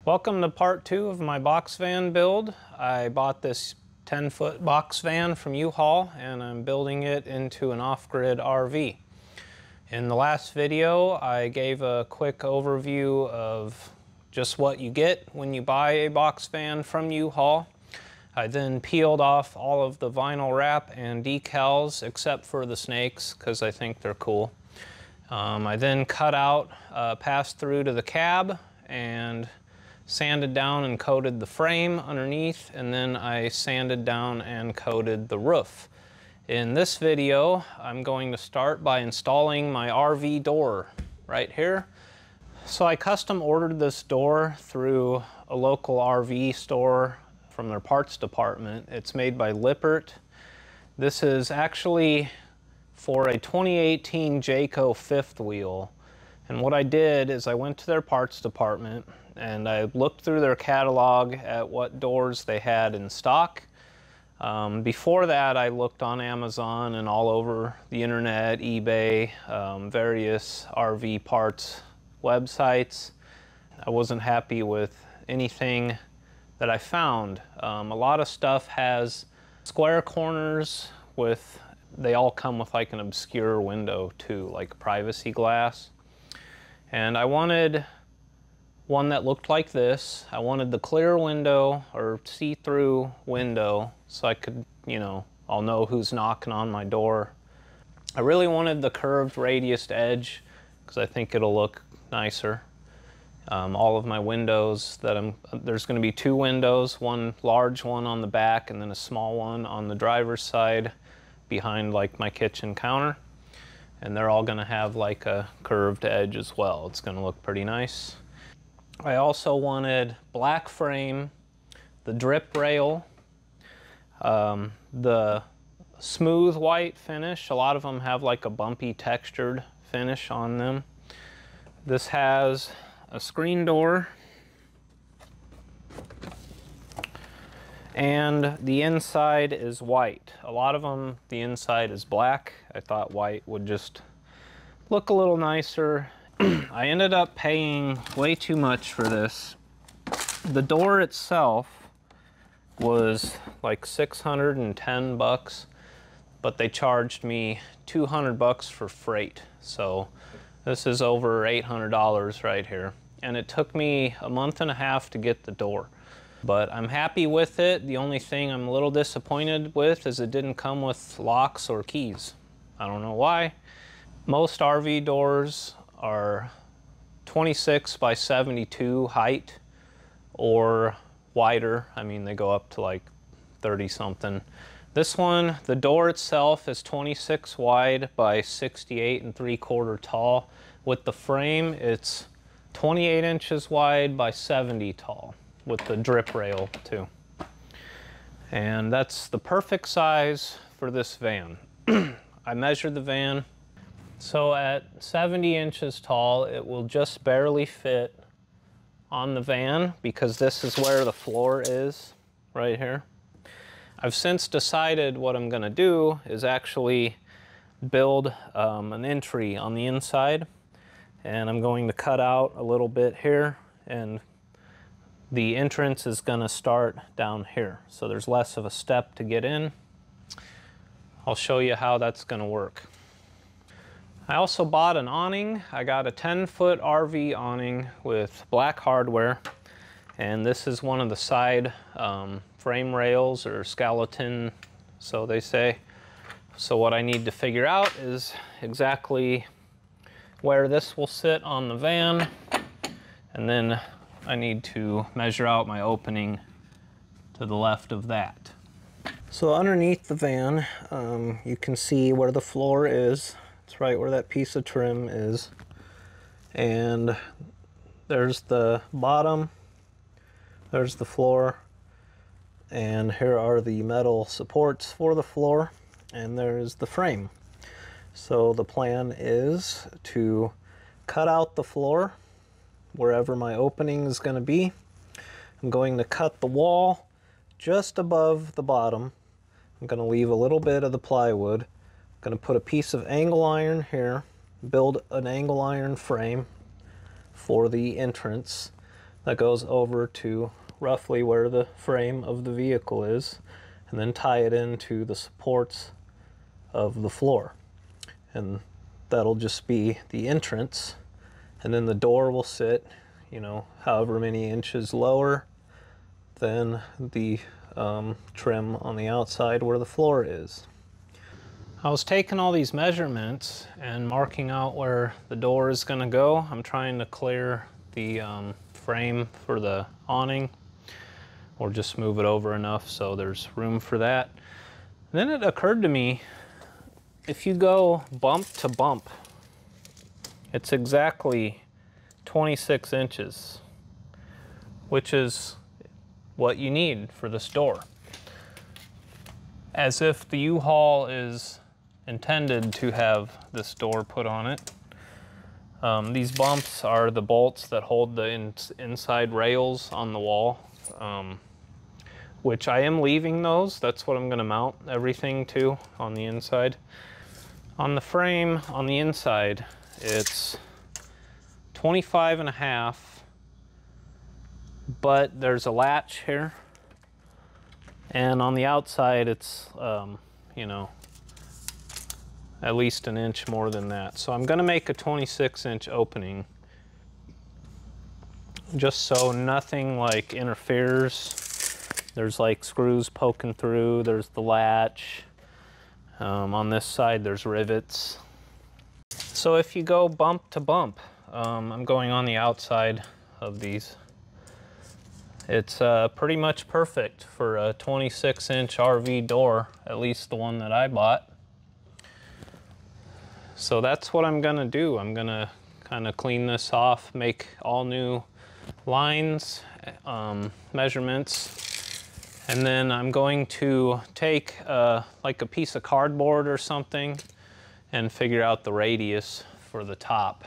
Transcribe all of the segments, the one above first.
Welcome to part 2 of my box van build. I bought this 10-foot box van from U-Haul and I'm building it into an off-grid RV. In the last video, I gave a quick overview of just what you get when you buy a box van from U-Haul. I then peeled off all of the vinyl wrap and decals except for the snakes because I think they're cool. I then cut out, passed through to the cab and sanded down and coated the frame underneath, and then I sanded down and coated the roof. In this video, I'm going to start by installing my RV door right here. So I custom ordered this door through a local RV store from their parts department. It's made by Lippert. This is actually for a 2018 Jayco fifth wheel. And what I did is I went to their parts department and I looked through their catalog at what doors they had in stock. Before that, I looked on Amazon and all over the internet, eBay, various RV parts websites. I wasn't happy with anything that I found. A lot of stuff has square corners with, they all come with like an obscure window too, like privacy glass. And I wanted one that looked like this. I wanted the clear window or see-through window so I could, I'll know who's knocking on my door. I really wanted the curved radiused edge because I think it'll look nicer. All of my windows there's going to be two windows, one large one on the back and then a small one on the driver's side behind like my kitchen counter. And they're all going to have like a curved edge as well. It's going to look pretty nice. I also wanted black frame, the drip rail, the smooth white finish. A lot of them have like a bumpy textured finish on them. This has a screen door and the inside is white. A lot of them, the inside is black. I thought white would just look a little nicer. I ended up paying way too much for this. The door itself was like 610 bucks, but they charged me 200 bucks for freight. So this is over $800 right here. And it took me a month and a half to get the door. But I'm happy with it. The only thing I'm a little disappointed with is it didn't come with locks or keys. I don't know why. Most RV doors are 26 by 72 height or wider. I mean, they go up to like 30 something. This one, the door itself is 26 wide by 68 3/4 tall. With the frame, it's 28 inches wide by 70 tall with the drip rail too. And that's the perfect size for this van. I measured the van. So at 70 inches tall, it will just barely fit on the van because this is where the floor is, right here. I've since decided what I'm gonna do is actually build an entry on the inside, and I'm going to cut out a little bit here, and the entrance is gonna start down here. So there's less of a step to get in. I'll show you how that's gonna work. I also bought an awning. I got a 10-foot RV awning with black hardware, and this is one of the side frame rails or skeleton, so they say. So what I need to figure out is exactly where this will sit on the van, and then I need to measure out my opening to the left of that. So underneath the van, you can see where the floor is. It's right where that piece of trim is. And there's the bottom, there's the floor, and here are the metal supports for the floor, and there's the frame. So the plan is to cut out the floor wherever my opening is going to be. I'm going to cut the wall just above the bottom. I'm going to leave a little bit of the plywood. I'm going to put a piece of angle iron here, build an angle iron frame for the entrance. that goes over to roughly where the frame of the vehicle is, and then tie it into the supports of the floor. And that'll just be the entrance, and then the door will sit, you know, however many inches lower than the trim on the outside where the floor is. I was taking all these measurements and marking out where the door is going to go. I'm trying to clear the frame for the awning, or just move it over enough so there's room for that. And then it occurred to me, if you go bump to bump, it's exactly 26 inches, which is what you need for this door. As if the U-Haul is intended to have this door put on it. These bumps are the bolts that hold the inside rails on the wall, which I am leaving those. That's what I'm going to mount everything to on the inside. On the frame on the inside, it's 25.5, but there's a latch here, and on the outside it's you know, at least an inch more than that. So I'm going to make a 26-inch opening, just so nothing like interferes. There's like screws poking through, there's the latch. On this side there's rivets. So if you go bump to bump, I'm going on the outside of these. It's pretty much perfect for a 26-inch RV door, at least the one that I bought. So that's what I'm gonna do. I'm gonna kind of clean this off, make all new lines, measurements, and then I'm going to take like a piece of cardboard or something and figure out the radius for the top.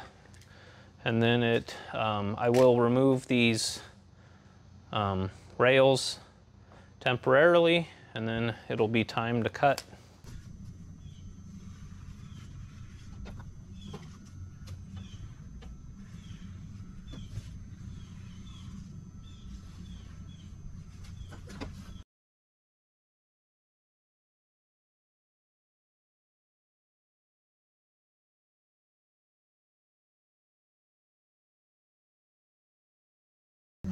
And then I will remove these rails temporarily, and then it'll be time to cut.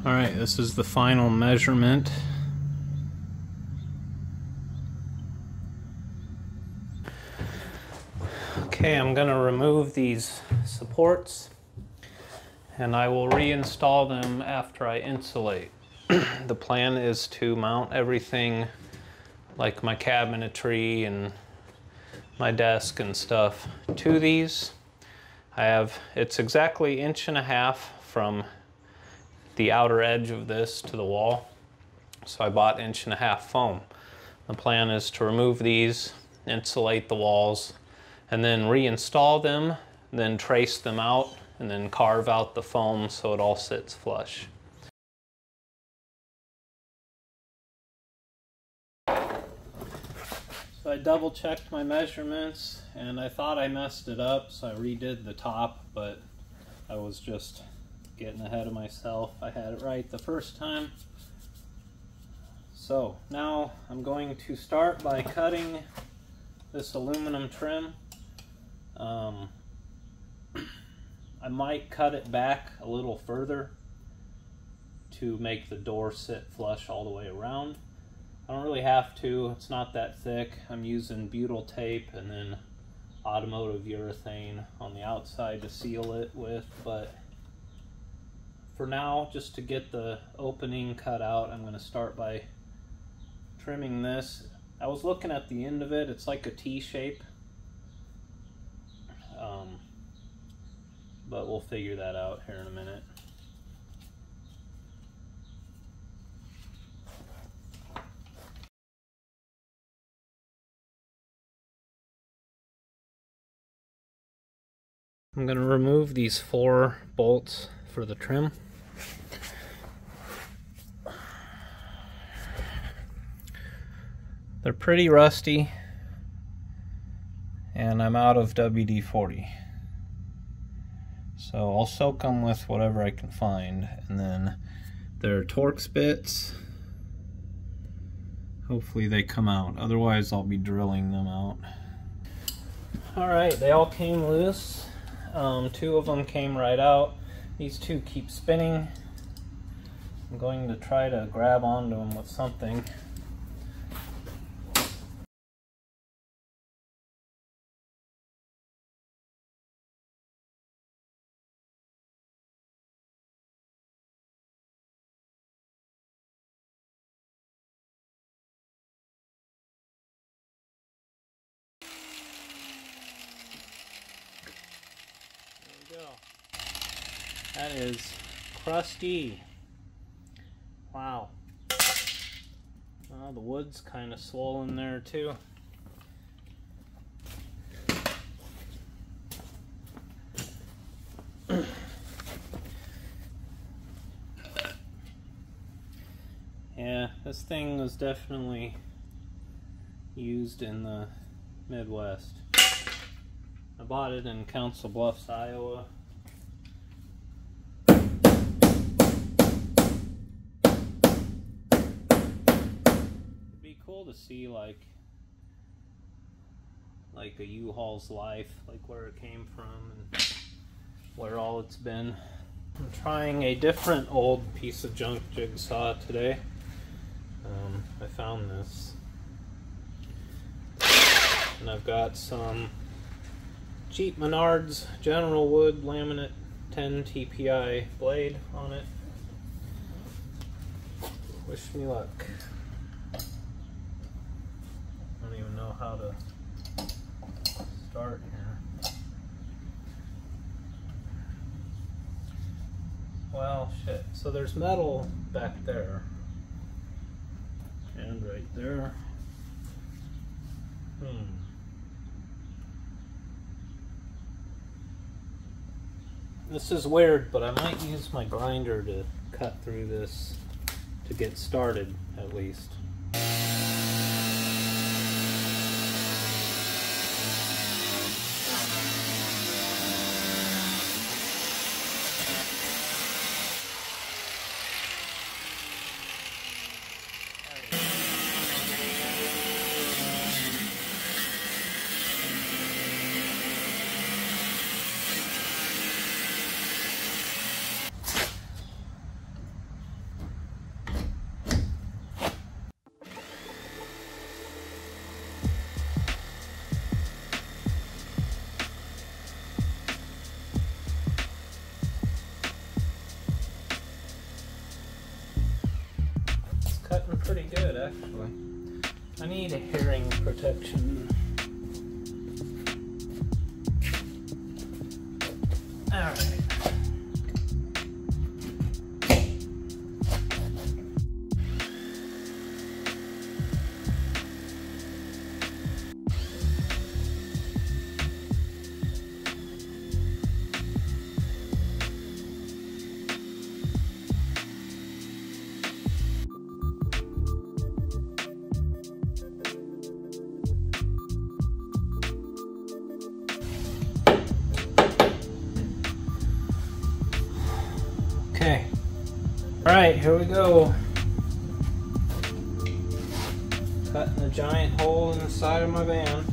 All right, this is the final measurement. Okay, I'm going to remove these supports, and I will reinstall them after I insulate. The plan is to mount everything, like my cabinetry and my desk and stuff, to these. It's exactly 1.5 inches from the outer edge of this to the wall. So I bought 1.5 inch foam. The plan is to remove these, insulate the walls, and then reinstall them, then trace them out, and then carve out the foam so it all sits flush. So I double checked my measurements, and I thought I messed it up, so I redid the top, but I was just getting ahead of myself. I had it right the first time. So now I'm going to start by cutting this aluminum trim. I might cut it back a little further to make the door sit flush all the way around. I don't really have to, it's not that thick. I'm using butyl tape and then automotive urethane on the outside to seal it with, but for now, just to get the opening cut out, I'm going to start by trimming this. I was looking at the end of it, it's like a T shape, but we'll figure that out here in a minute. I'm going to remove these 4 bolts for the trim. They're pretty rusty, and I'm out of WD-40. So I'll soak them with whatever I can find, and then They're Torx bits. Hopefully they come out, otherwise I'll be drilling them out. Alright, they all came loose. 2 of them came right out. These 2 keep spinning. I'm going to try to grab onto them with something. There we go. That is crusty. Wow. Well, the wood's kind of swollen there too. Yeah, this thing was definitely used in the Midwest. I bought it in Council Bluffs, Iowa. It'd be cool to see like a U-Haul's life, like where it came from and where all it's been. I'm trying a different old piece of junk jigsaw today. I found this. And I've got some cheap Menards General Wood laminate 10 TPI blade on it. Wish me luck. I don't even know how to start here. Well, shit. So there's metal back there. And right there. This is weird, but I might use my grinder to cut through this to get started, at least. Cutting pretty good, actually. I need a hearing protection. Alright. Okay. Alright, here we go. Cutting a giant hole in the side of my van.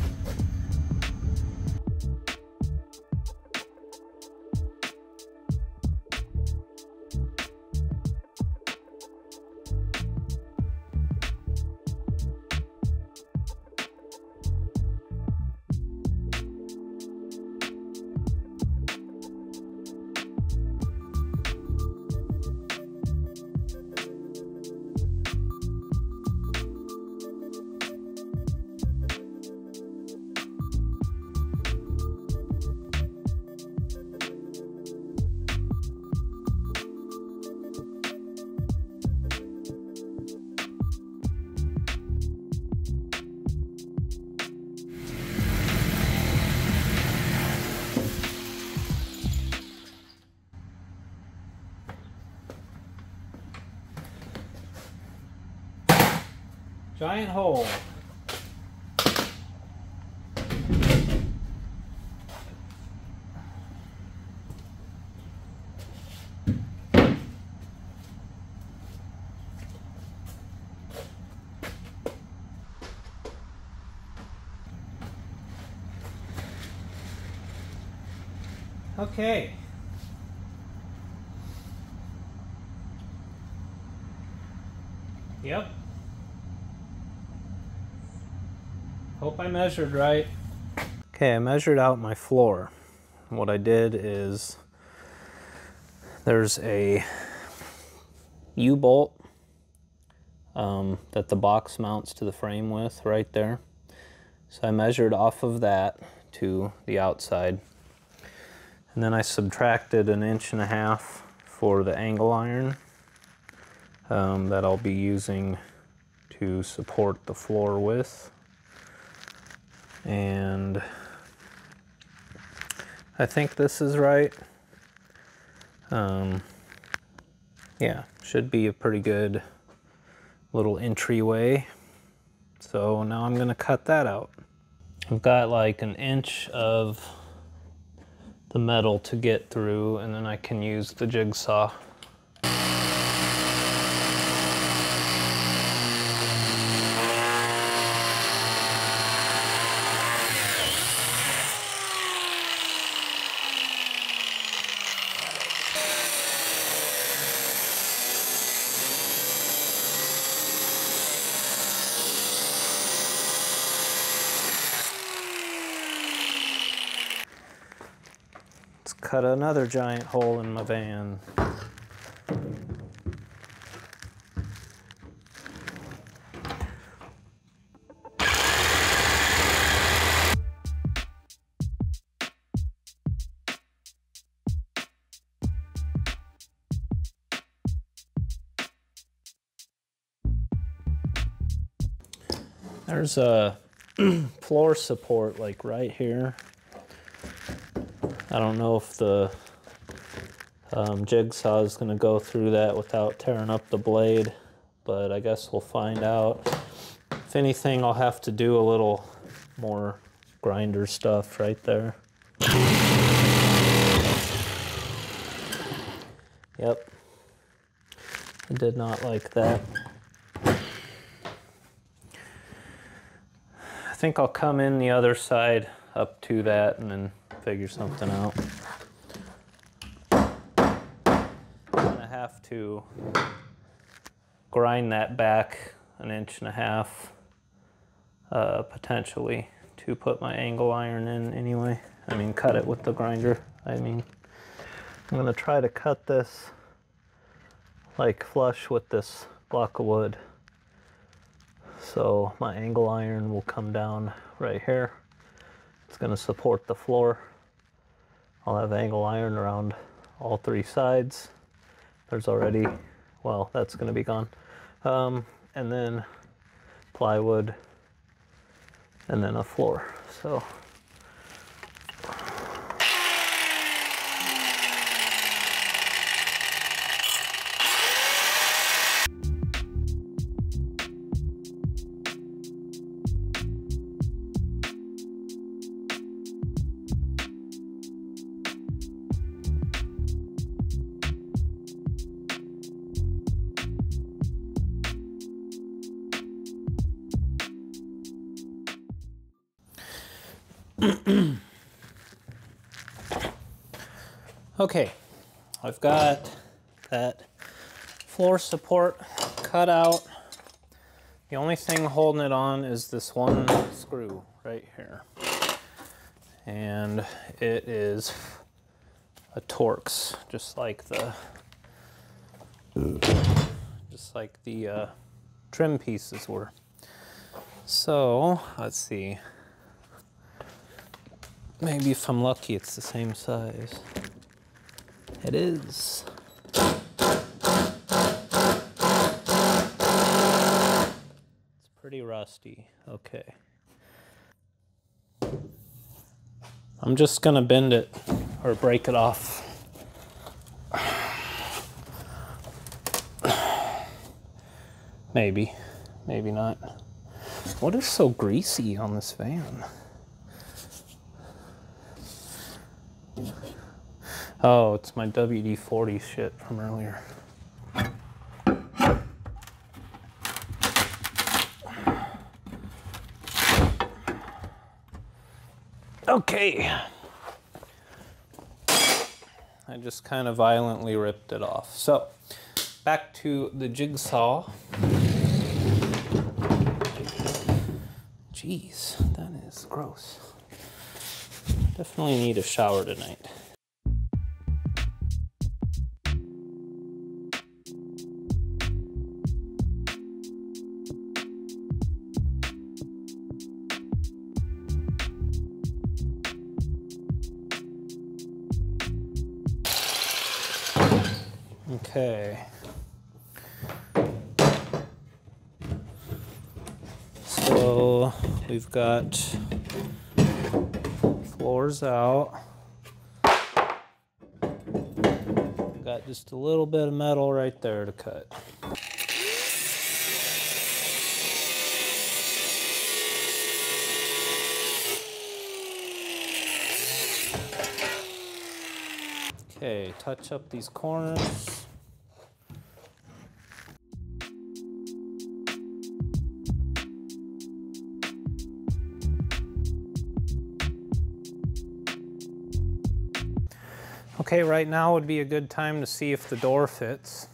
Giant hole. Okay. Yep. Hope I measured right. Okay, I measured out my floor. What I did is there's a U-bolt that the box mounts to the frame with right there. So I measured off of that to the outside. And then I subtracted 1.5 inches for the angle iron that I'll be using to support the floor with. And I think this is right. Yeah, should be a pretty good little entryway. So now I'm gonna cut that out. I've got like 1 inch of the metal to get through, and then I can use the jigsaw. Cut another giant hole in my van. There's a floor support like right here. I don't know if the jigsaw is going to go through that without tearing up the blade, but I guess we'll find out. If anything, I'll have to do a little more grinder stuff right there. Yep, I did not like that. I think I'll come in the other side up to that and then figure something out. I'm gonna have to grind that back 1.5 inches, potentially, to put my angle iron in anyway. I mean, cut it with the grinder. I'm gonna try to cut this like flush with this block of wood. So my angle iron will come down right here. It's gonna support the floor. I'll have angle iron around all 3 sides. There's already, well, that's gonna be gone. And then plywood, and then a floor. So okay, I've got that floor support cut out. The only thing holding it on is this one screw right here. And it is a Torx, just like the trim pieces were. So let's see. Maybe if I'm lucky, it's the same size. It is. It's pretty rusty. Okay. I'm just gonna bend it or break it off. Maybe, maybe not. What is so greasy on this van? Oh, it's my WD-40 shit from earlier. Okay. just kind of violently ripped it off. So back to the jigsaw. Jeez, that is gross. Definitely need a shower tonight. Okay. So we've got floors out. Got just a little bit of metal right there to cut. Okay, touch up these corners. Okay, right now would be a good time to see if the door fits.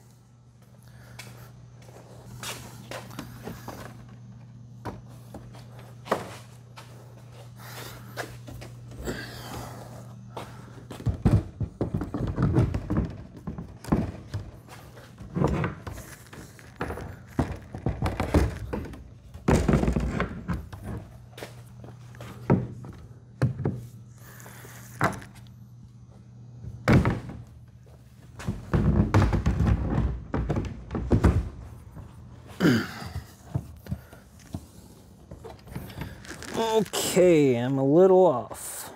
Okay, I'm a little off.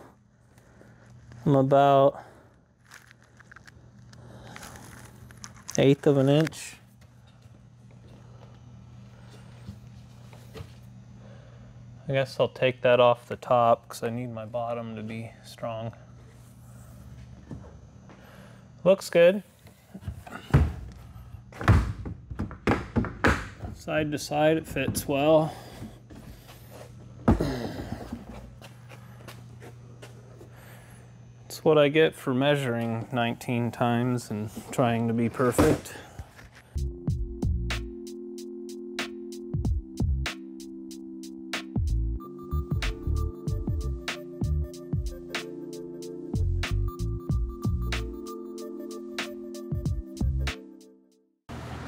I'm about 1/8 of an inch. I guess I'll take that off the top because I need my bottom to be strong. Looks good. Side to side, it fits well. It's what I get for measuring 19 times and trying to be perfect.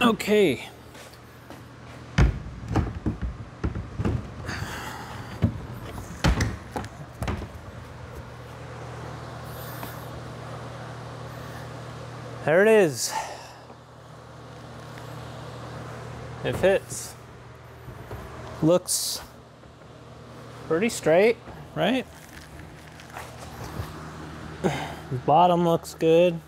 Okay. There it is. It fits. Looks pretty straight, right? The bottom looks good.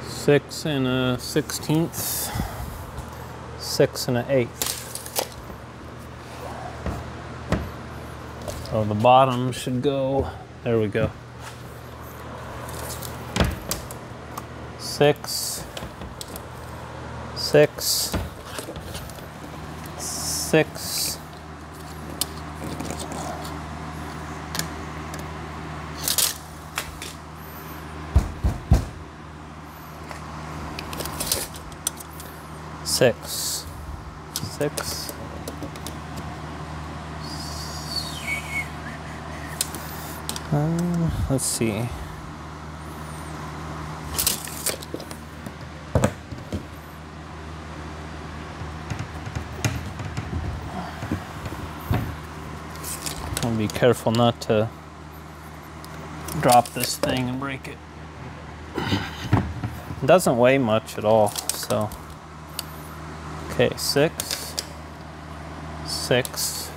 Six and a 16th, 6 and a 1/8. So the bottom should go, there we go. 6, 6, 6. Six. Let's see. I'll be careful not to drop this thing and break it. It doesn't weigh much at all, so. Okay, 6, 6,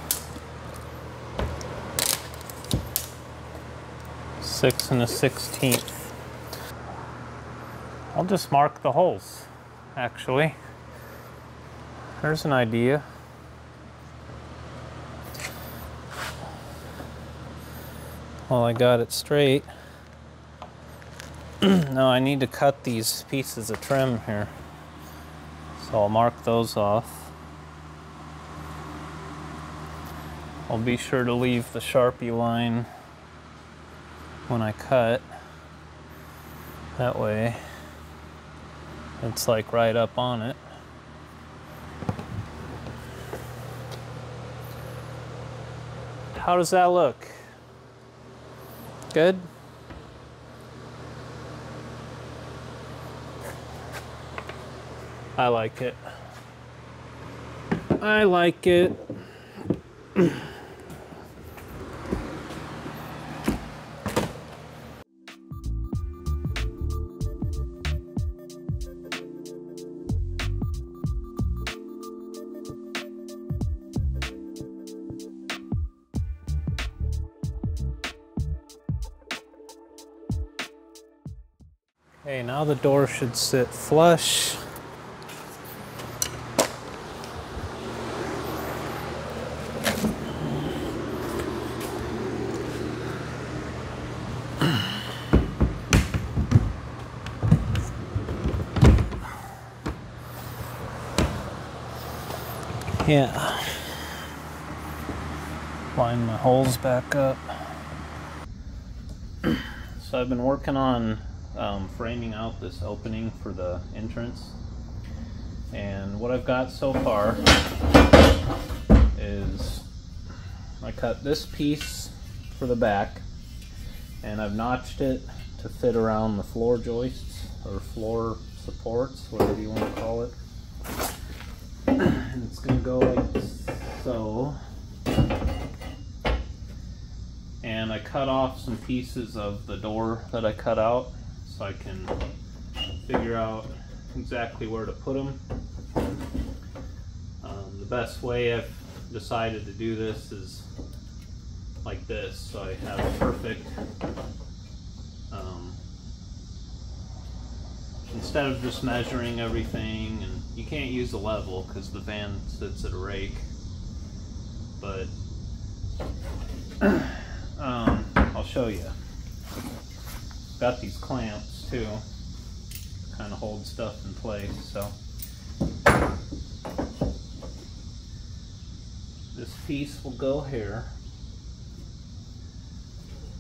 6 and a 16th. I'll just mark the holes, actually. There's an idea. Well, I got it straight. Now I need to cut these pieces of trim here. So I'll mark those off. I'll be sure to leave the Sharpie line when I cut. That way it's like right up on it. How does that look? Good? I like it. I like it. Okay, now the door should sit flush. Yeah. Line my holes back up. So I've been working on framing out this opening for the entrance, and what I've got so far is I cut this piece for the back, and I've notched it to fit around the floor joists or floor supports, whatever you want to call it. And it's going to go like so. And I cut off some pieces of the door that I cut out so I can figure out exactly where to put them. The best way I've decided to do this is like this, so I have a perfect, instead of just measuring everything, and you can't use a level because the van sits at a rake, but I'll show you. Got these clamps too, kind of hold stuff in place. So this piece will go here,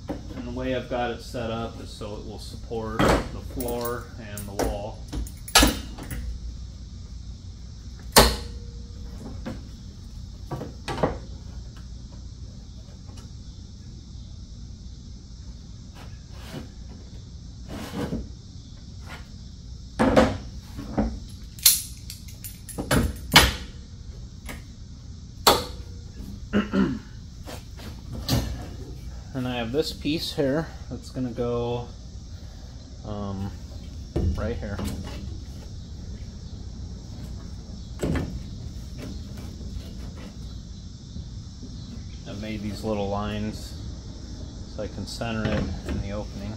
and the way I've got it set up is so it will support the floor and the wall. And I have this piece here that's going to go right here. I've made these little lines so I can center it in the opening.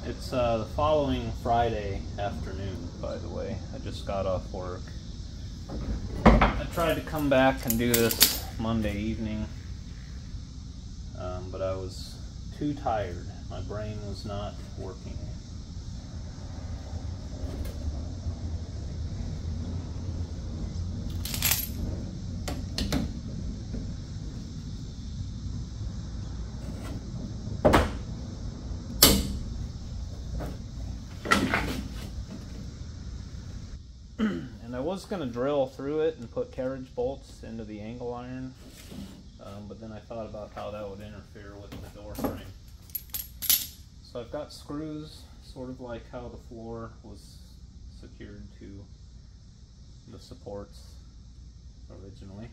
It's the following Friday afternoon, by the way. I just got off work. I tried to come back and do this Monday evening, but I was too tired. My brain was not working. And I was going to drill through it and put carriage bolts into the angle iron, but then I thought about how that would interfere with the door frame. So I've got screws, sort of like how the floor was secured to the supports originally.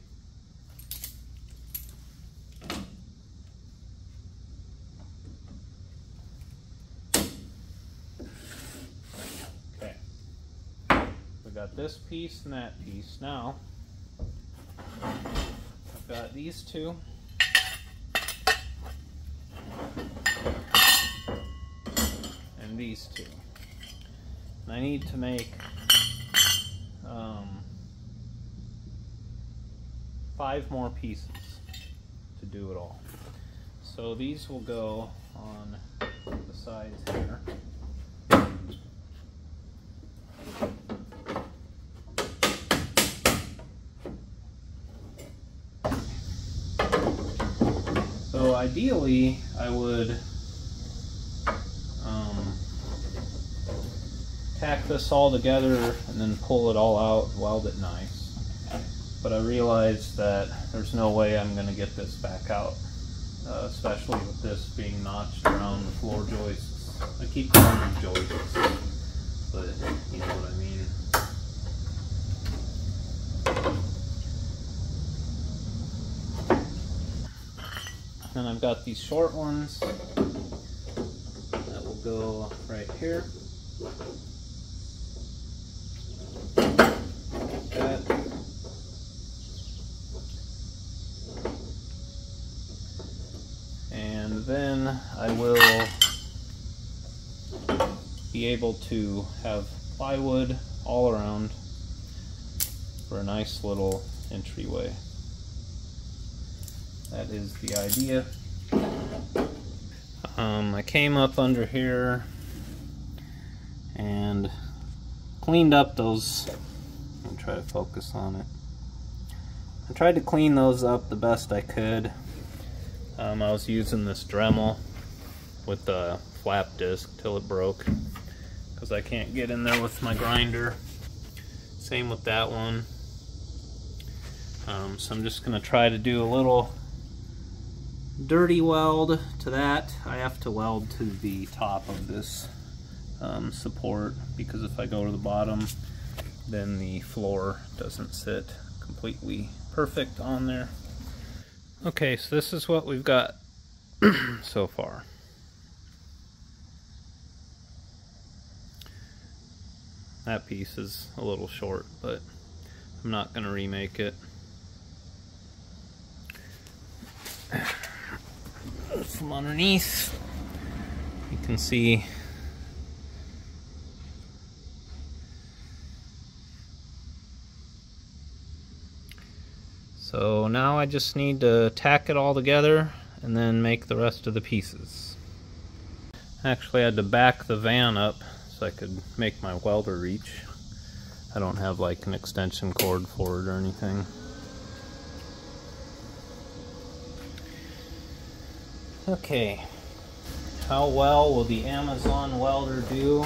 We got this piece and that piece. Now I've got these two, and these two, and I need to make 5 more pieces to do it all. So these will go on the sides here. So ideally, I would tack this all together and then pull it all out, weld it nice. But I realized that there's no way I'm going to get this back out, especially with this being notched around the floor joists. I keep calling them joists, but you know what I mean. And I've got these short ones that will go right here. Like that. And then I will be able to have plywood all around for a nice little entryway. That is the idea. I came up under here and cleaned up those. I'll try to focus on it. I tried to clean those up the best I could. I was using this Dremel with the flap disc till it broke because I can't get in there with my grinder. Same with that one. So I'm just going to try to do a little dirty weld to that. I have to weld to the top of this support because if I go to the bottom, then the floor doesn't sit completely perfect on there. Okay, so this is what we've got so far. That piece is a little short, but I'm not going to remake it. From underneath, you can see so now I just need to tack it all together and then make the rest of the pieces. Actually, I had to back the van up so I could make my welder reach. I don't have like an extension cord for it or anything. Okay, how well will the Amazon welder do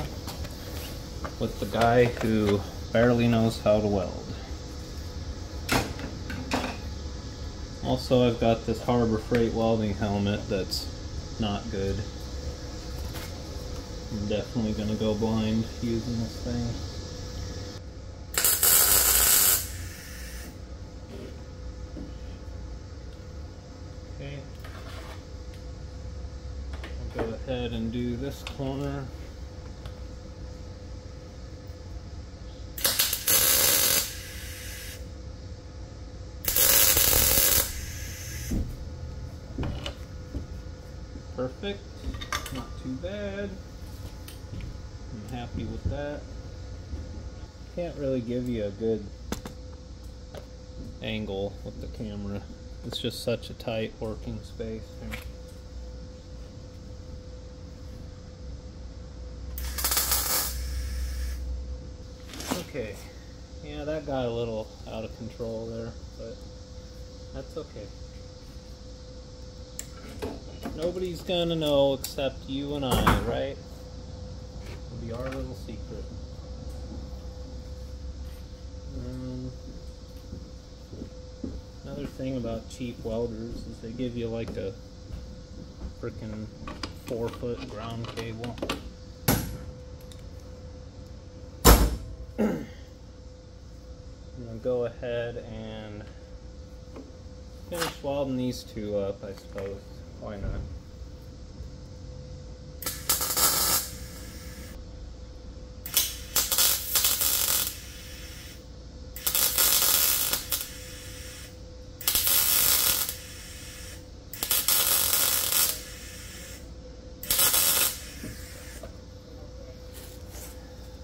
with the guy who barely knows how to weld? Also, I've got this Harbor Freight welding helmet that's not good. I'm definitely going to go blind using this thing. Okay. I'll go ahead and do this corner. Perfect, not too bad. I'm happy with that. Can't really give you a good angle with the camera. It's just such a tight working space here. Okay, yeah, that got a little out of control there, but that's okay. Nobody's gonna know except you and I, right? It'll be our little secret. Another thing about cheap welders is they give you like a frickin' 4-foot ground cable. I'm gonna go ahead and finish welding these two up, I suppose. Why not?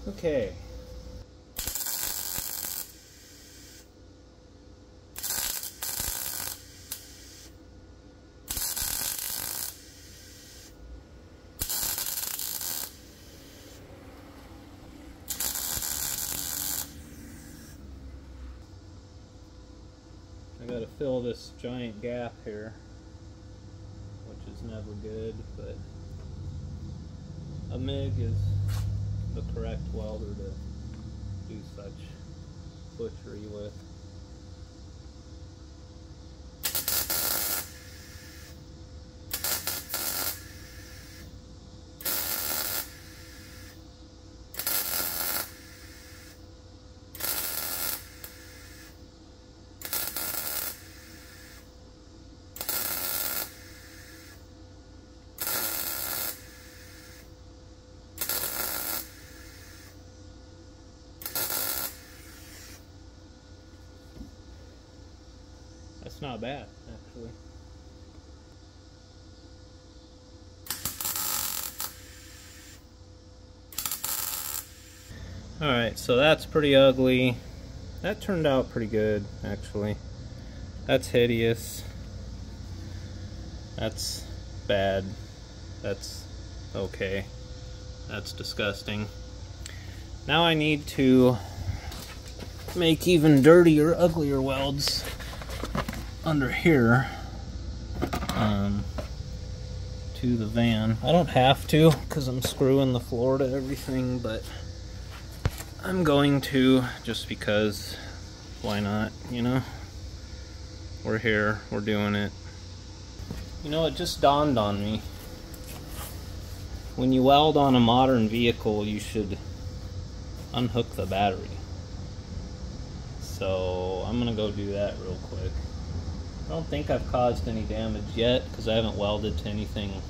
Okay. got to fill this giant gap here, which is never good, but a MIG is the correct welder to do such butchery with. That's not bad, actually. Alright, so that's pretty ugly. That turned out pretty good, actually. That's hideous. That's bad. That's okay. That's disgusting. Now I need to make even dirtier, uglier welds under here to the van. I don't have to because I'm screwing the floor to everything, but I'm going to just because why not, you know? We're here, we're doing it. You know, it just dawned on me. When you weld on a modern vehicle, you should unhook the battery. So I'm gonna go do that real quick. I don't think I've caused any damage yet because I haven't welded to anything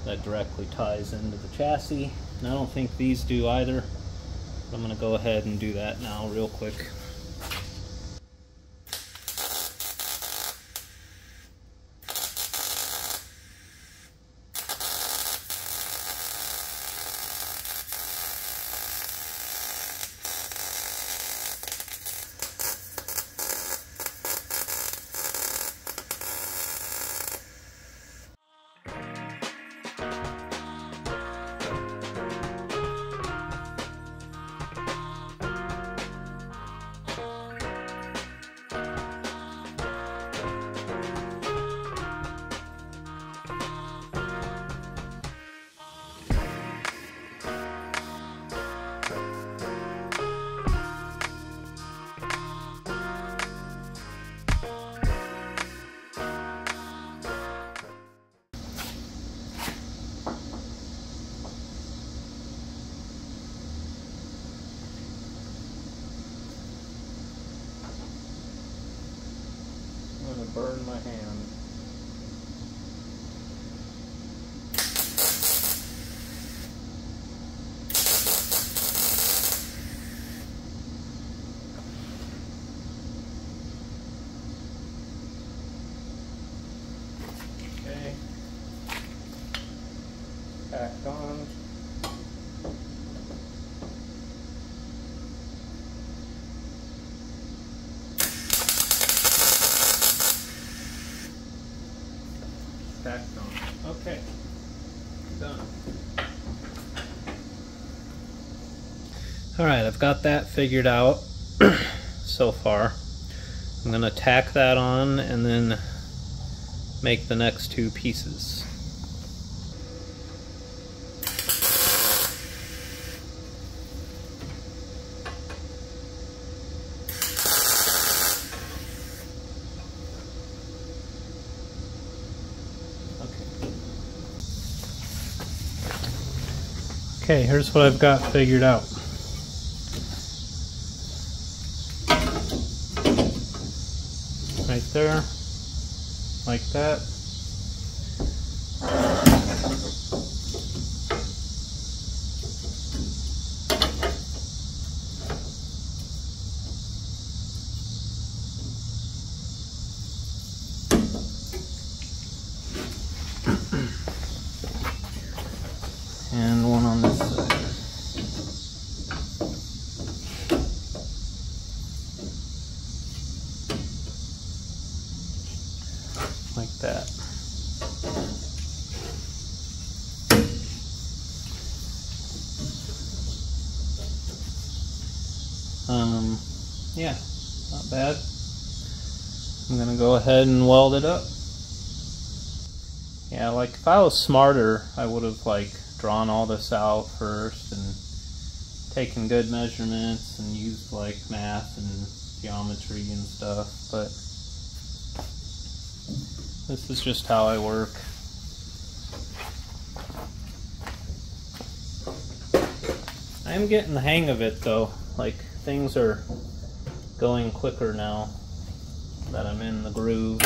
that directly ties into the chassis. And I don't think these do either. But I'm gonna go ahead and do that now real quick. I'm gonna burn my hand. Okay. Tacked on. Tacked on. Okay. Done. Alright, I've got that figured out so far. I'm gonna tack that on and then make the next two pieces. Okay, here's what I've got figured out. Right there, like that. And one on this side. Like that. Yeah, not bad. I'm gonna go ahead and weld it up. Yeah, like if I was smarter, I would have like drawn all this out first and taken good measurements and used like math and geometry and stuff, but this is just how I work. I'm getting the hang of it though, like things are going quicker now that I'm in the groove.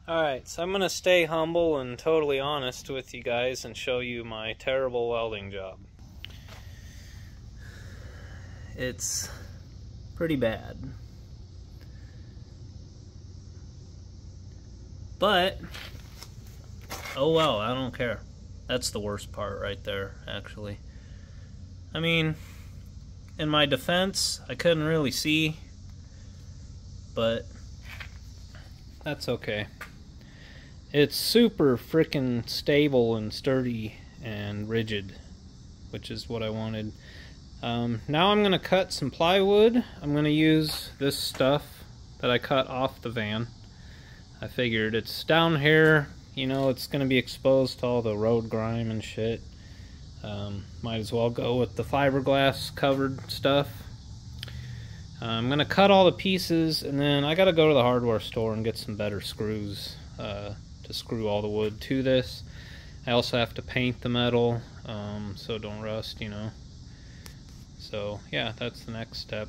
Alright, so I'm going to stay humble and totally honest with you guys and show you my terrible welding job. It's pretty bad. But, oh well, I don't care. That's the worst part right there, actually. I mean, in my defense, I couldn't really see, but that's okay. It's super freaking stable and sturdy and rigid, which is what I wanted. Now I'm going to cut some plywood. I'm going to use this stuff that I cut off the van. I figured it's down here, you know, it's going to be exposed to all the road grime and shit. Might as well go with the fiberglass covered stuff. I'm going to cut all the pieces, and then I got to go to the hardware store and get some better screws to screw all the wood to this. I also have to paint the metal so it don't rust, you know. So yeah, that's the next step.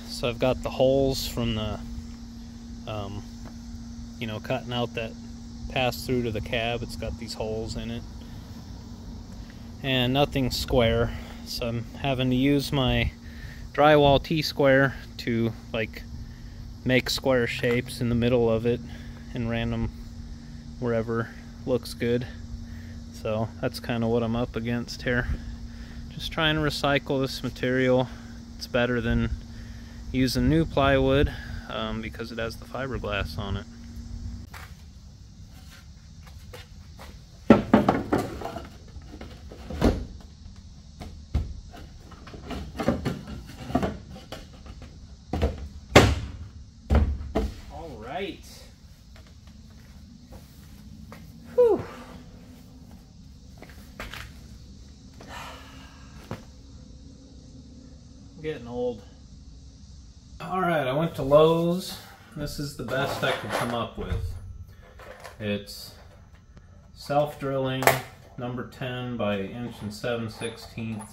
So I've got the holes from the, you know, cutting out that pass through to the cab. It's got these holes in it. And nothing's square. So I'm having to use my drywall T-square to like make square shapes in the middle of it and random wherever looks good. So that's kind of what I'm up against here. Just trying to recycle this material. It's better than using new plywood because it has the fiberglass on it. All right. Whew. I'm getting old. Alright, I went to Lowe's. This is the best I could come up with. It's self-drilling, number 10 by 1 7/16".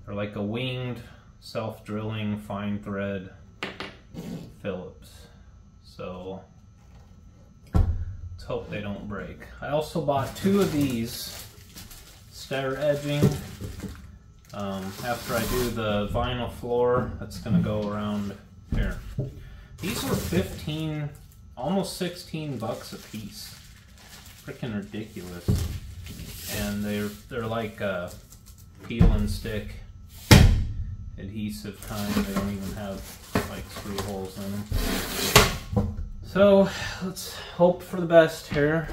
They're like a winged self-drilling fine thread Phillips. So let's hope they don't break. I also bought 2 of these stair edging after I do the vinyl floor that's going to go around here. These were 15, almost 16 bucks a piece. Freaking ridiculous. And they're like peel and stick adhesive kind. They don't even have like screw holes in them. So let's hope for the best here.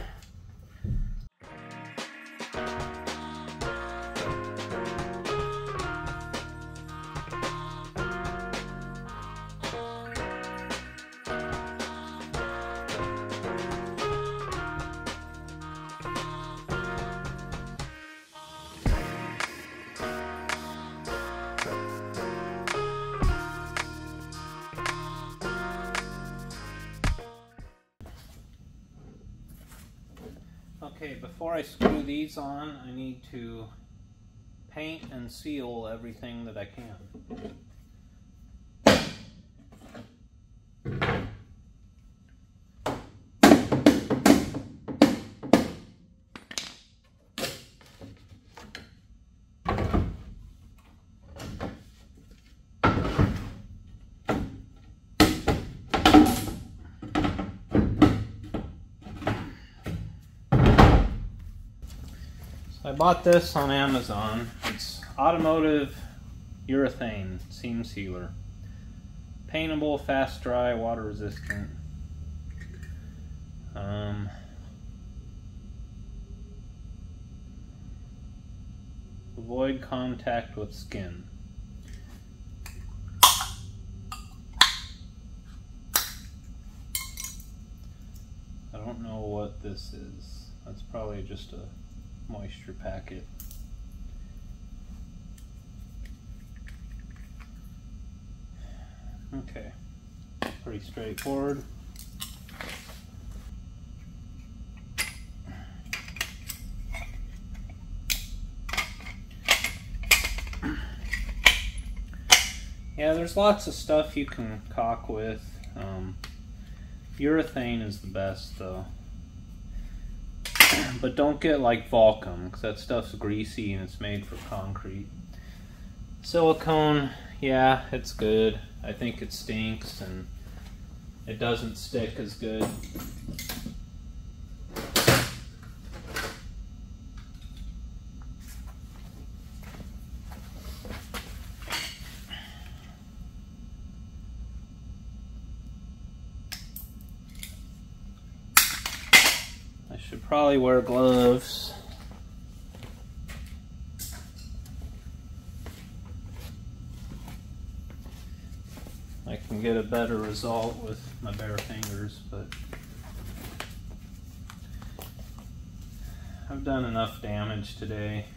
Okay, before I screw these on, I need to paint and seal everything that I can. I bought this on Amazon. It's automotive urethane seam sealer. Paintable, fast dry, water resistant. Avoid contact with skin. I don't know what this is. That's probably just a moisture packet. Okay, pretty straightforward. Yeah, there's lots of stuff you can caulk with. Urethane is the best though. But don't get like Volcom, because that stuff's greasy and it's made for concrete. Silicone, yeah, it's good. I think it stinks and it doesn't stick as good. Should probably wear gloves. I can get a better result with my bare fingers, but I've done enough damage today.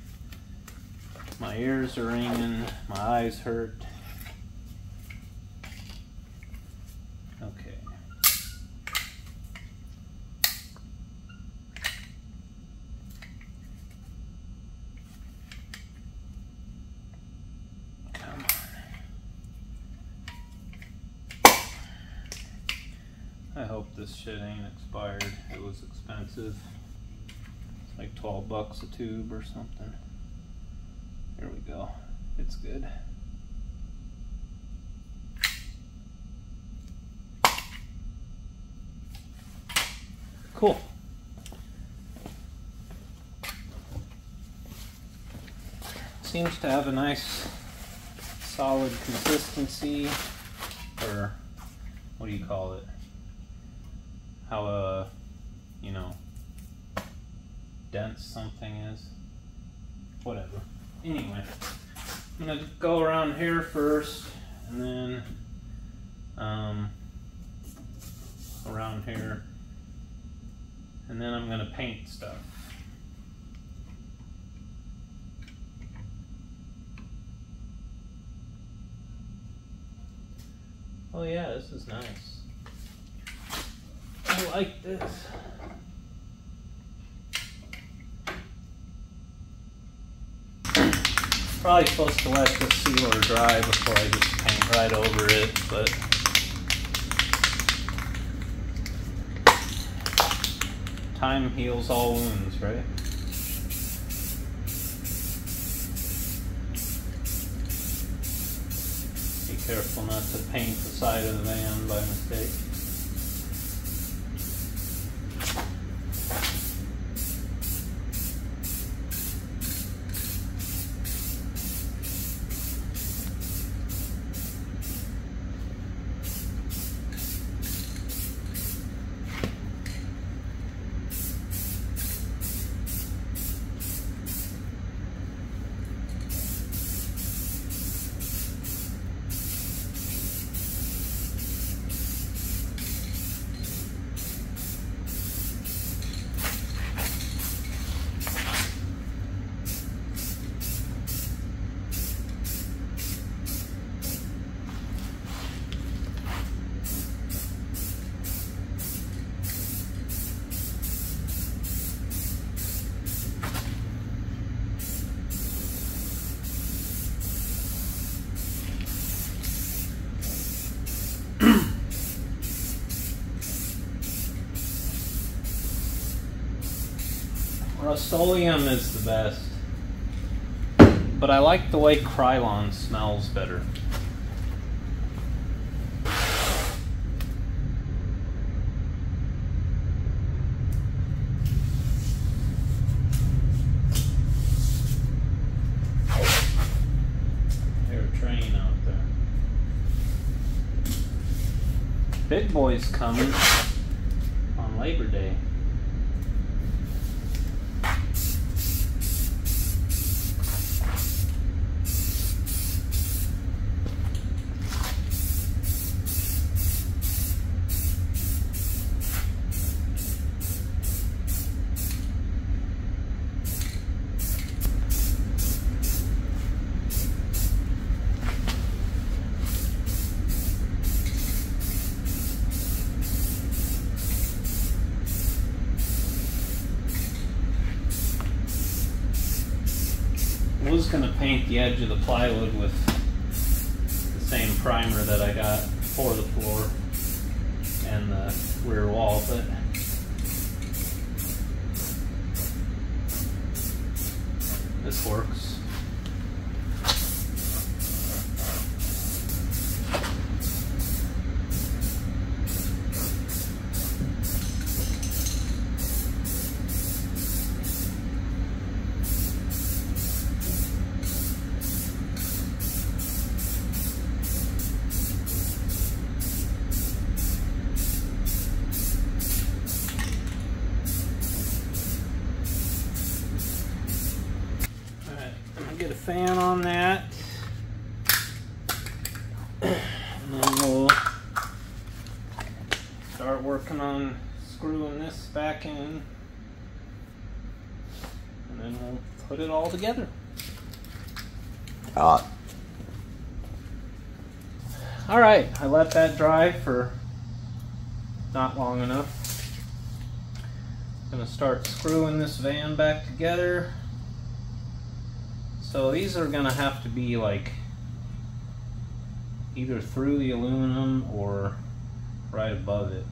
My ears are ringing, my eyes hurt. Okay. I hope this shit ain't expired. It was expensive. It's like 12 bucks a tube or something. Here we go. It's good. Cool. Seems to have a nice solid consistency, or what do you call it? How you know, dense something is. Whatever. Anyway, I'm gonna go around here first, and then around here, and then I'm gonna paint stuff. Oh yeah, this is nice. I like this. Probably supposed to let this sealer dry before I just paint right over it, but time heals all wounds, right? careful not to paint the side of the van by mistake. Rust-Oleum is the best, but I like the way Krylon smells better. There's a train out there. Big boy's coming on Labor Day. I was going to paint the edge of the plywood with the same primer that I got for the floor and the rear wall, but this works. Get a fan on that, and then we'll start working on screwing this back in, and then we'll put it all together. All right, I let that dry for not long enough. I'm gonna start screwing this van back together. So these are gonna have to be like either through the aluminum or right above it.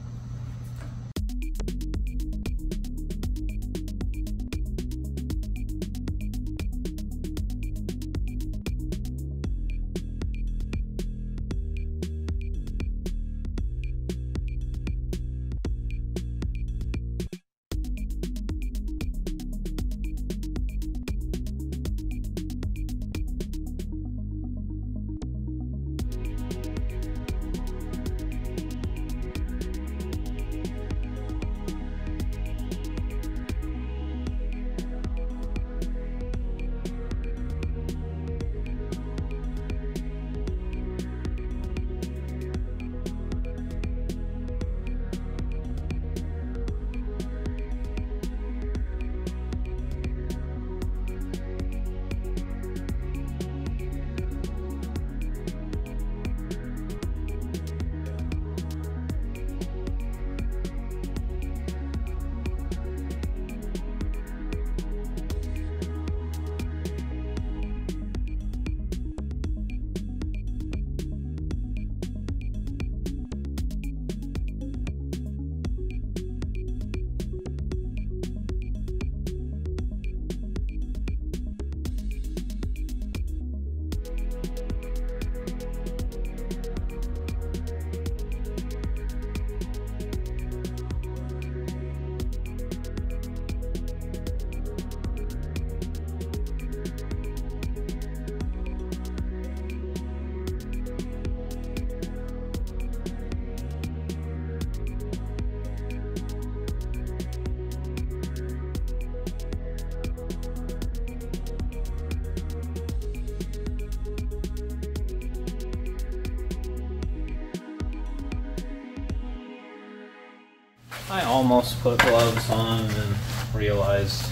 I almost put gloves on and then realized,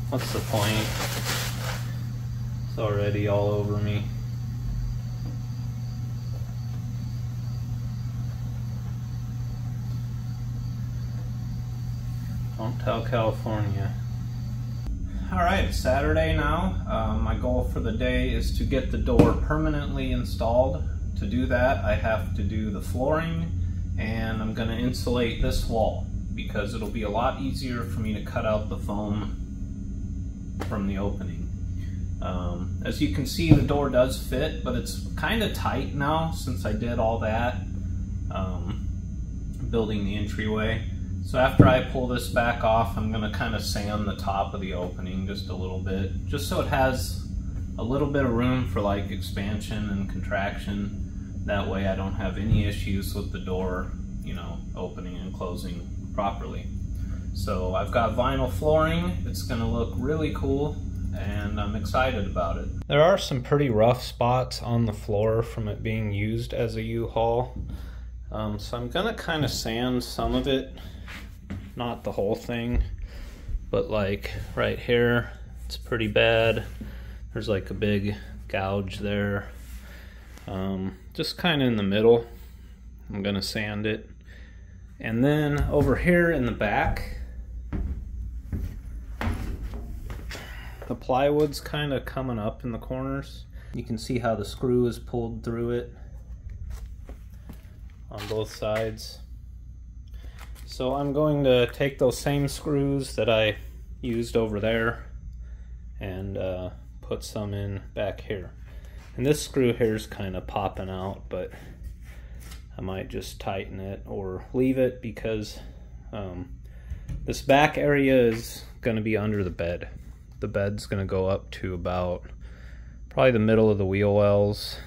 what's the point? It's already all over me. Don't tell California. Alright, it's Saturday now. My goal for the day is to get the door permanently installed. To do that, I have to do the flooring, and I'm going to insulate this wall because it'll be a lot easier for me to cut out the foam from the opening. As you can see, the door does fit, but it's kind of tight now since I did all that building the entryway. So after I pull this back off, I'm going to kind of sand the top of the opening just a little bit, just so it has a little bit of room for like expansion and contraction. That way I don't have any issues with the door, you know, opening and closing properly. So I've got vinyl flooring. It's going to look really cool, and I'm excited about it. There are some pretty rough spots on the floor from it being used as a U-Haul. So I'm going to kind of sand some of it. Not the whole thing, but like right here, it's pretty bad. There's like a big gouge there. Just kind of in the middle, I'm gonna sand it. And then over here in the back, the plywood's kind of coming up in the corners. You can see how the screw is pulled through it on both sides. So I'm going to take those same screws that I used over there and put some in back here. And this screw here is kind of popping out, but I might just tighten it or leave it because this back area is going to be under the bed. The bed's going to go up to about probably the middle of the wheel wells.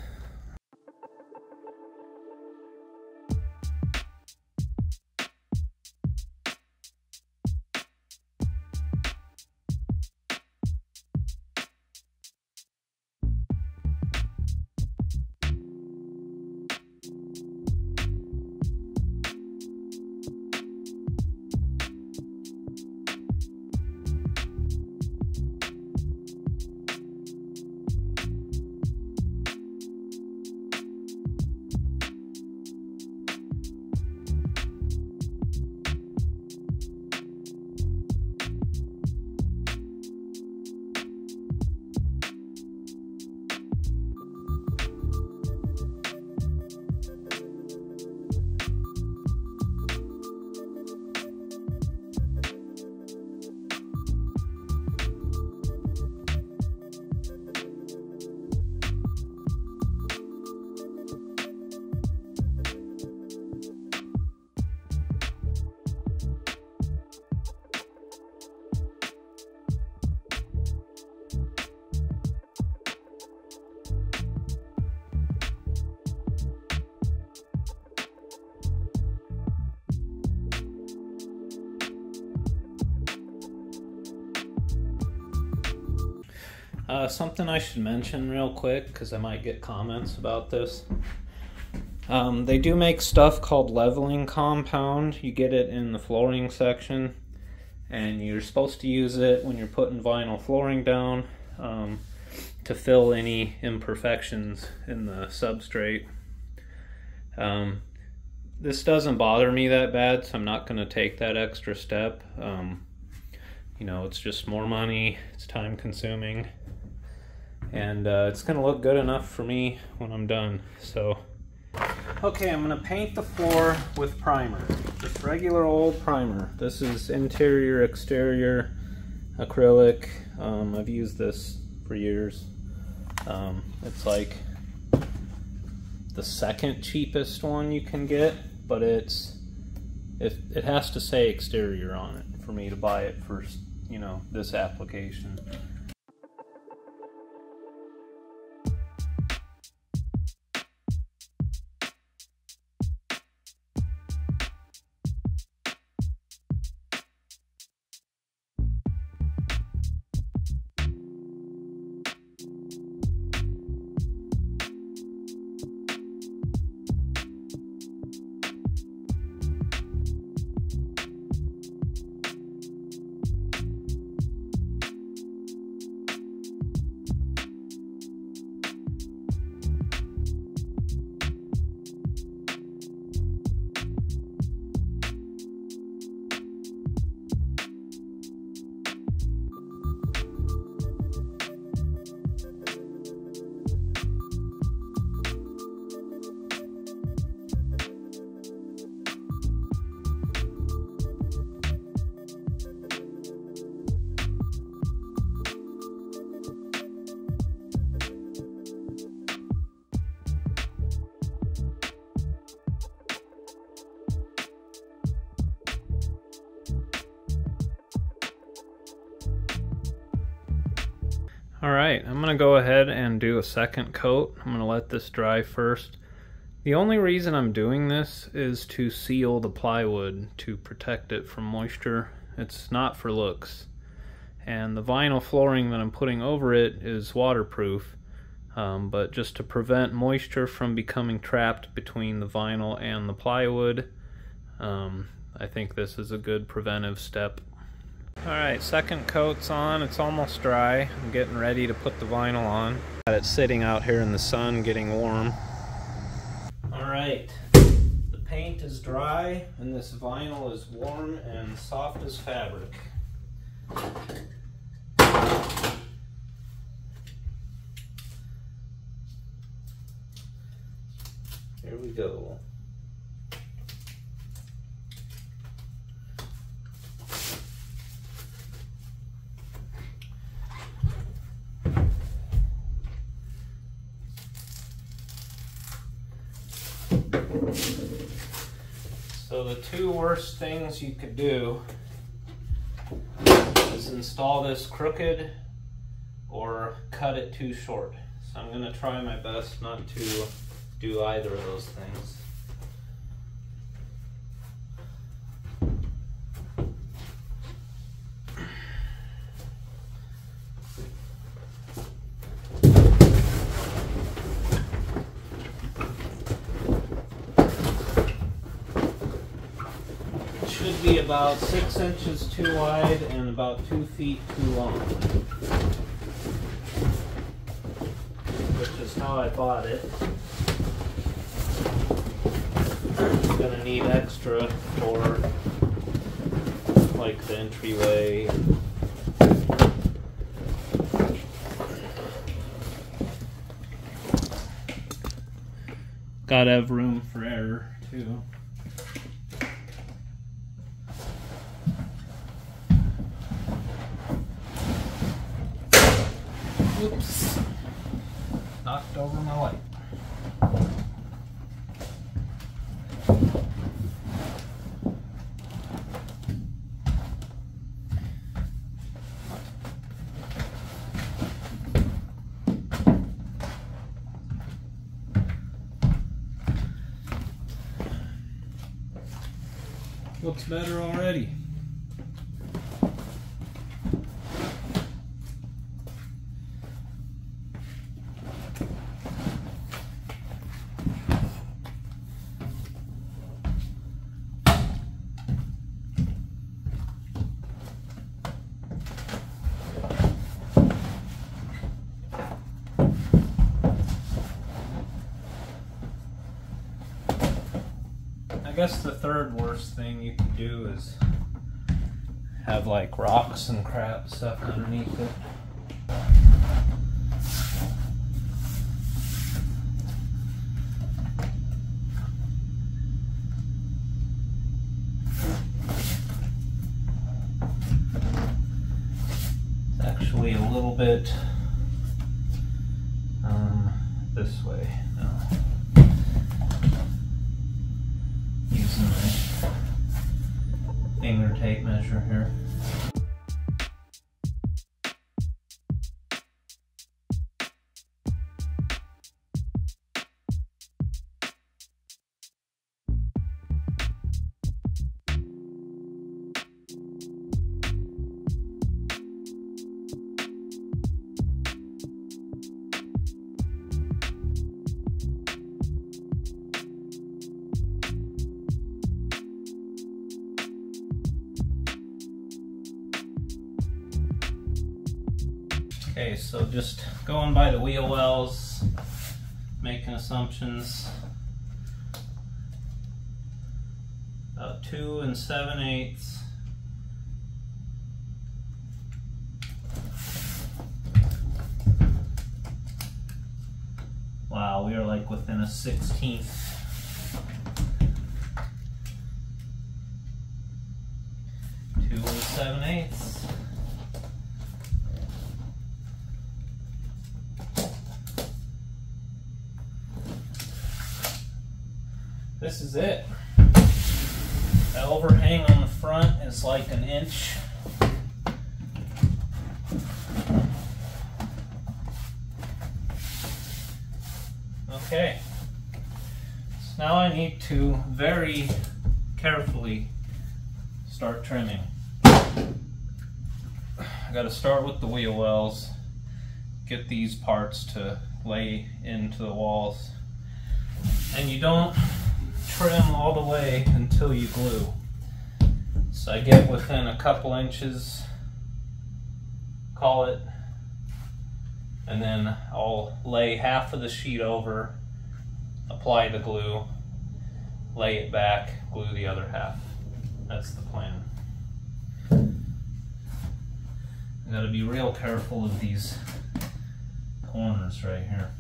Something I should mention real quick, because I might get comments about this. They do make stuff called leveling compound. You get it in the flooring section, and you're supposed to use it when you're putting vinyl flooring down to fill any imperfections in the substrate. This doesn't bother me that bad, so I'm not going to take that extra step. You know, it's just more money, it's time consuming, and it's going to look good enough for me when I'm done. So, okay, I'm going to paint the floor with primer, just regular old primer. This is interior, exterior, acrylic. I've used this for years. It's like the second cheapest one you can get, but it has to say exterior on it for me to buy it for, you know, this application. All right, I'm gonna go ahead and do a second coat. I'm gonna let this dry first. The only reason I'm doing this is to seal the plywood to protect it from moisture. It's not for looks. And the vinyl flooring that I'm putting over it is waterproof, but just to prevent moisture from becoming trapped between the vinyl and the plywood, I think this is a good preventive step. Alright, second coat's on. It's almost dry. I'm getting ready to put the vinyl on. Got it sitting out here in the sun getting warm. Alright, the paint is dry and this vinyl is warm and soft as fabric. Here we go. So the two worst things you could do is install this crooked or cut it too short. So I'm going to try my best not to do either of those things. Should be about 6 inches too wide and about 2 feet too long, which is how I bought it. I'm gonna need extra for like the entryway. Gotta have room for error too. Oops, knocked over my light. Looks better already. I guess the third worst thing you could do is have like rocks and crap stuff underneath it. It's actually a little bit this way. No. Finger tape measure here. Okay, so just going by the wheel wells, making assumptions. About 2 7/8. Wow, we are like within a 1/16. 2 7/8. This is it. The overhang on the front is like 1 inch. Okay, so now I need to very carefully start trimming. I gotta start with the wheel wells, get these parts to lay into the walls. And you don't trim all the way until you glue. So I get within a couple inches, call it, and then I'll lay half of the sheet over, apply the glue, lay it back, glue the other half. That's the plan. I gotta be real careful of these corners right here.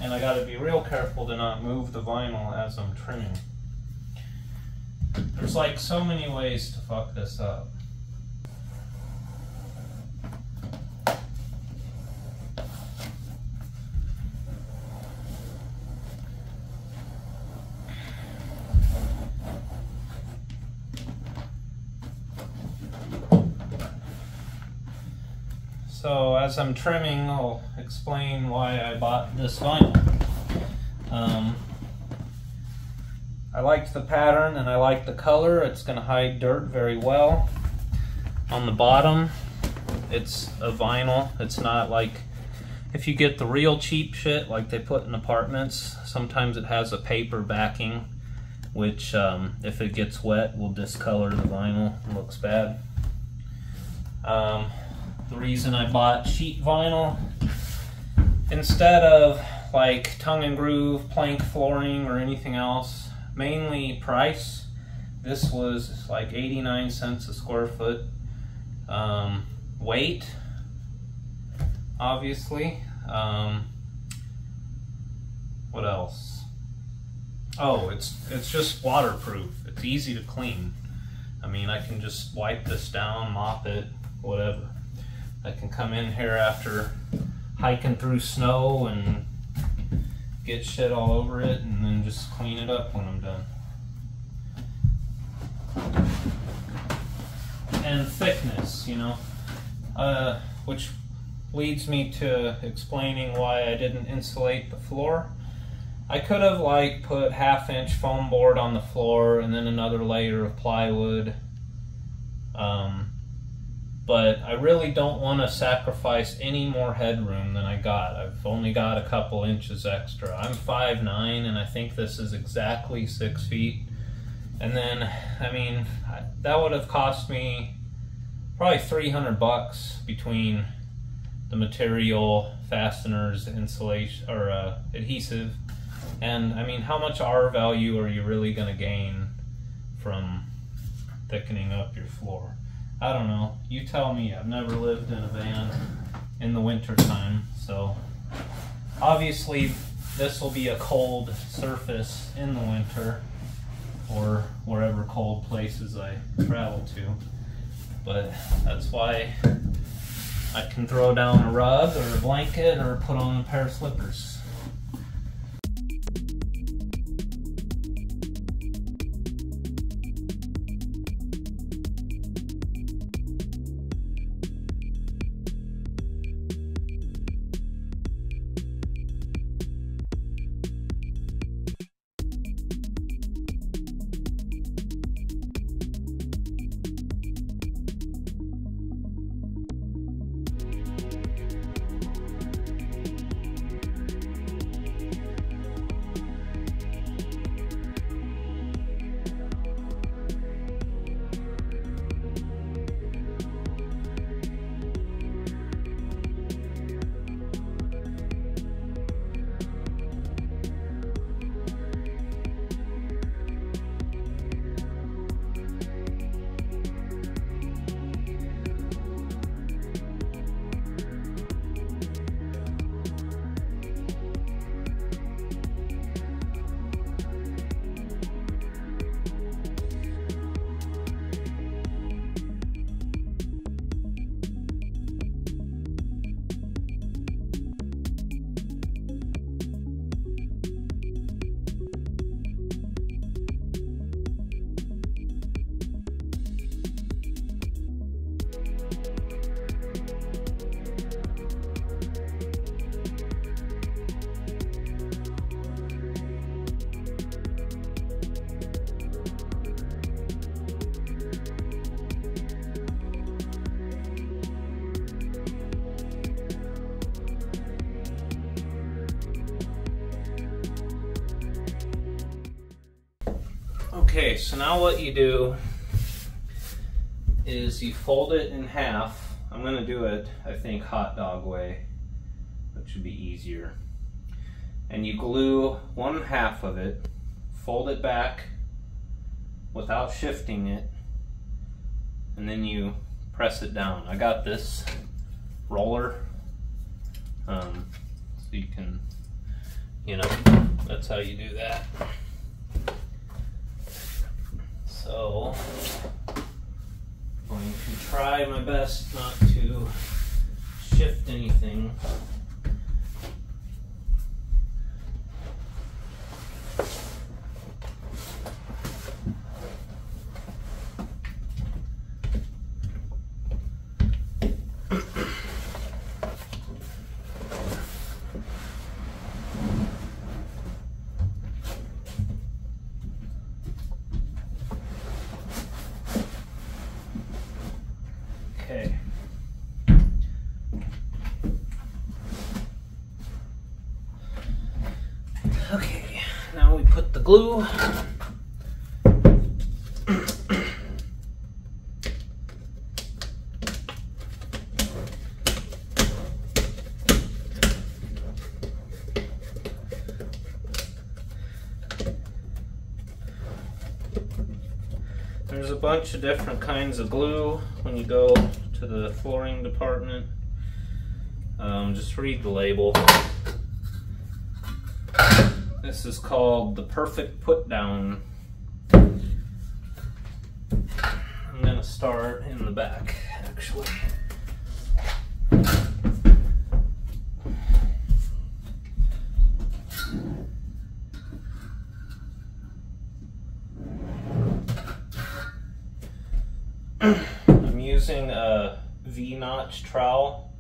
And I gotta be real careful to not move the vinyl as I'm trimming. There's like so many ways to fuck this up. So as I'm trimming, I'll explain why I bought this vinyl. I liked the pattern and I like the color. It's going to hide dirt very well. On the bottom, it's a vinyl. It's not like, if you get the real cheap shit like they put in apartments, sometimes it has a paper backing, which if it gets wet will discolor the vinyl. It looks bad. The reason I bought sheet vinyl instead of like tongue and groove, plank flooring, or anything else, mainly price. This was like 89 cents a square foot. Weight, obviously. What else? Oh, it's just waterproof. It's easy to clean. I mean, I can just wipe this down, mop it, whatever. I can come in here after hiking through snow and get shit all over it and then just clean it up when I'm done. And thickness, you know, which leads me to explaining why I didn't insulate the floor. I could have like put 1/2 inch foam board on the floor and then another layer of plywood. But I really don't want to sacrifice any more headroom than I got. I've only got a couple inches extra. I'm 5'9", and I think this is exactly 6 feet. And then, I mean, that would have cost me probably $300 between the material, fasteners, insulation, or adhesive. And I mean, how much R value are you really going to gain from thickening up your floor? I don't know. You tell me. I've never lived in a van in the winter time, so obviously this will be a cold surface in the winter or wherever cold places I travel to. But that's why I can throw down a rug or a blanket or put on a pair of slippers. Okay, so now what you do is you fold it in half. I'm going to do it, I think, hot dog way, which would be easier. And you glue one half of it, fold it back without shifting it, and then you press it down. I got this roller, so you can, you know, that's how you do that. So, I'm going to try my best not to shift anything. Okay. Okay, now we put the glue. There's a bunch of different kinds of glue when you go to the flooring department. Just read the label. This is called the Perfect Put Down. I'm going to start in the back, actually. I'm using a V-notch trowel.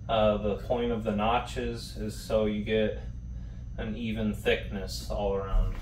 The point of the notches is so you get an even thickness all around.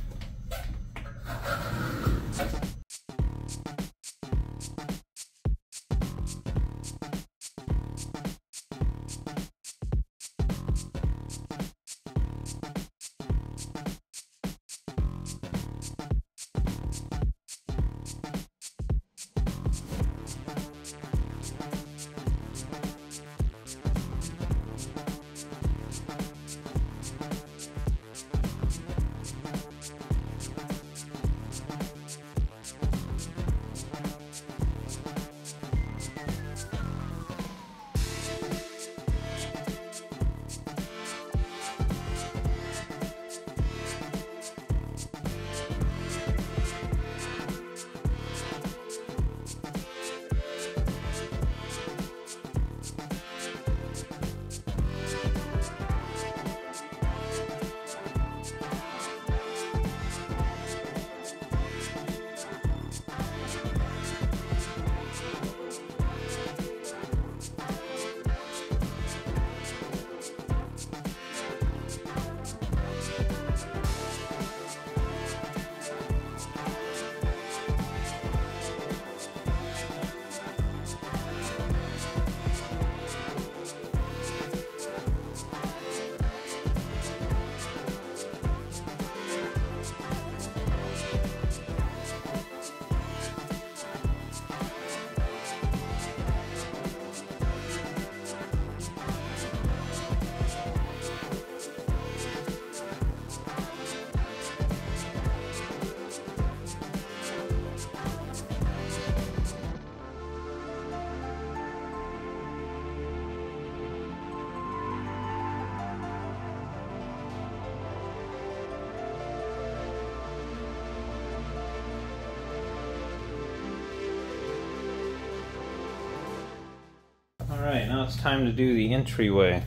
Alright, now it's time to do the entryway.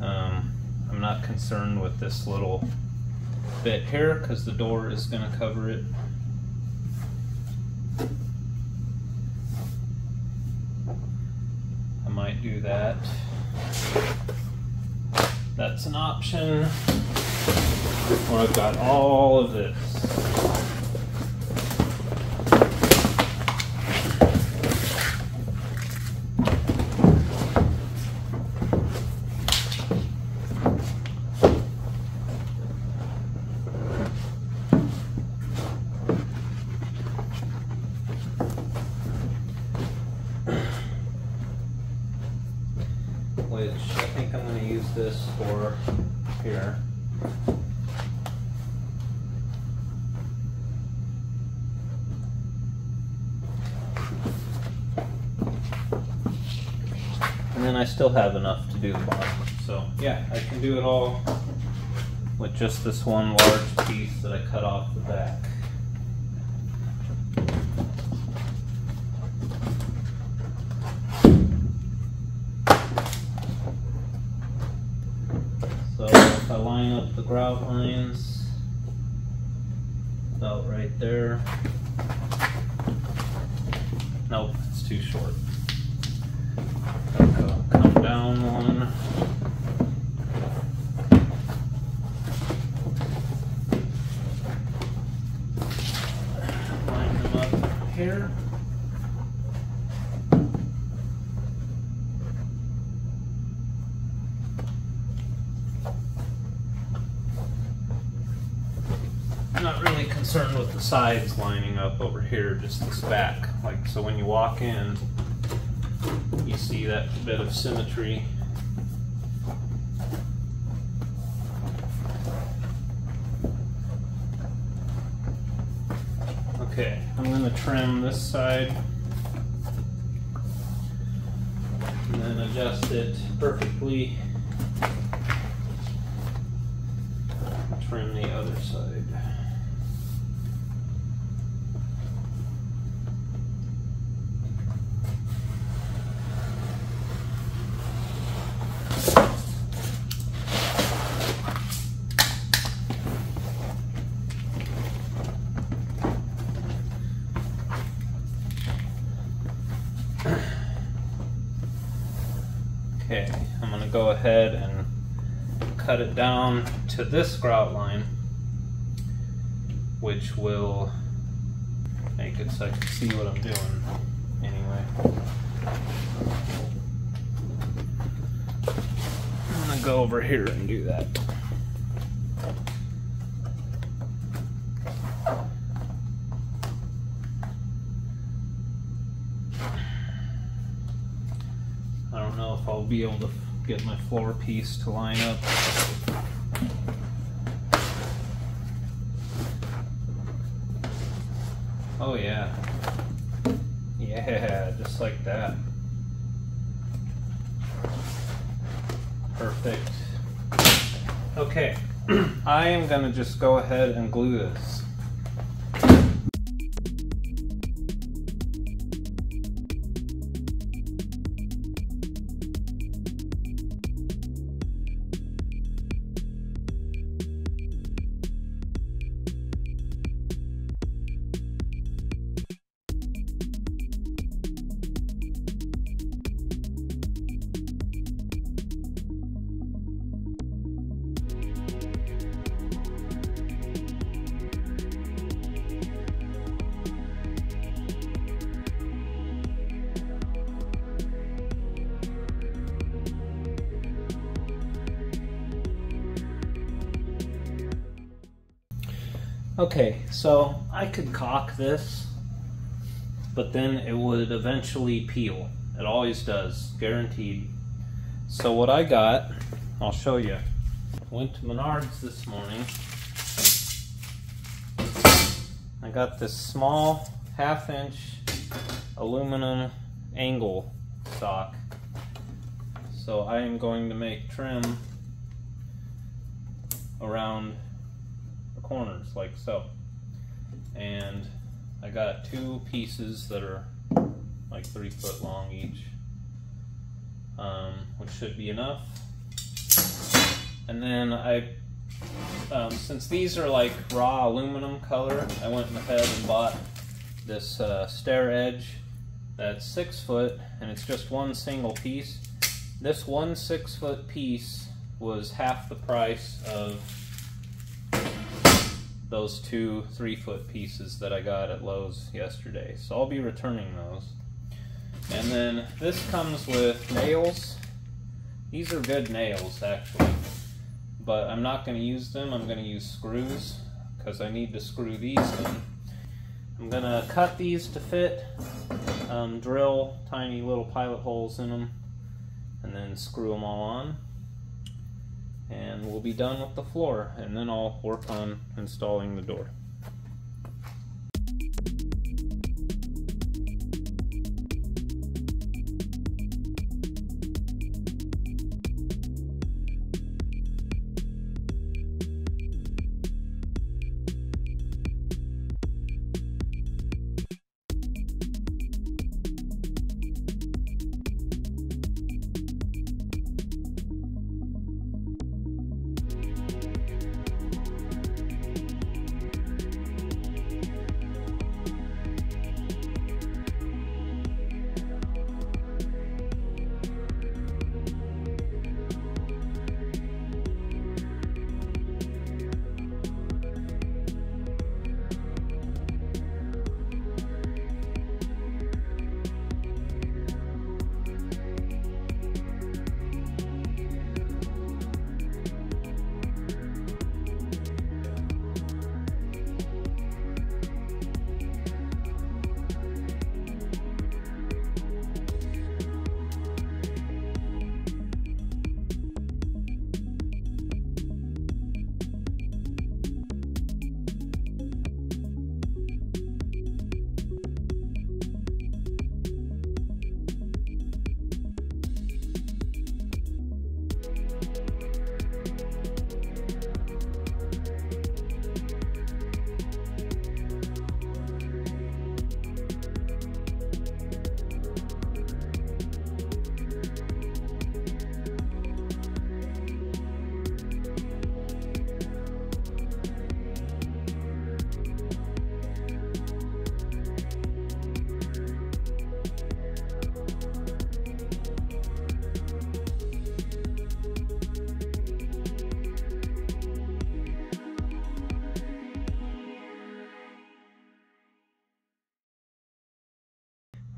I'm not concerned with this little bit here because the door is going to cover it. I might do that. That's an option. Or I've got all of this. think I'm going to use this for here. And then I still have enough to do the bottom. So yeah, I can do it all with just this one large piece that I cut off the back. So if I line up the grout lines about right there. Nope, it's too short. Come down one. Line them up here. I'm not really concerned with the sides lining up over here, just this back. Like, so when you walk in, you see that bit of symmetry. Okay, I'm going to trim this side and then adjust it perfectly. Trim the other side. Okay, I'm going to go ahead and cut it down to this grout line, which will make it so I can see what I'm doing anyway. I'm going to go over here and do that. I don't know if I'll be able to get my floor piece to line up. Oh yeah. Yeah, just like that. Perfect. Okay, I am gonna just go ahead and glue this. Okay, so I could caulk this, but then it would eventually peel. It always does, guaranteed. So what I got, I'll show you. Went to Menards this morning. I got this small 1/2-inch aluminum angle stock. So I am going to make trim around corners like so, and I got 2 pieces that are like 3 foot long each, which should be enough. And then I since these are like raw aluminum color, I went ahead and bought this stair edge that's 6 foot, and it's just one single piece. This one 6 foot piece was half the price of those 2 3 foot pieces that I got at Lowe's yesterday. So I'll be returning those. And then this comes with nails. These are good nails actually, but I'm not going to use them. I'm going to use screws because I need to screw these in. I'm going to cut these to fit, drill tiny little pilot holes in them, and then screw them all on. and we'll be done with the floor, and then I'll work on installing the door.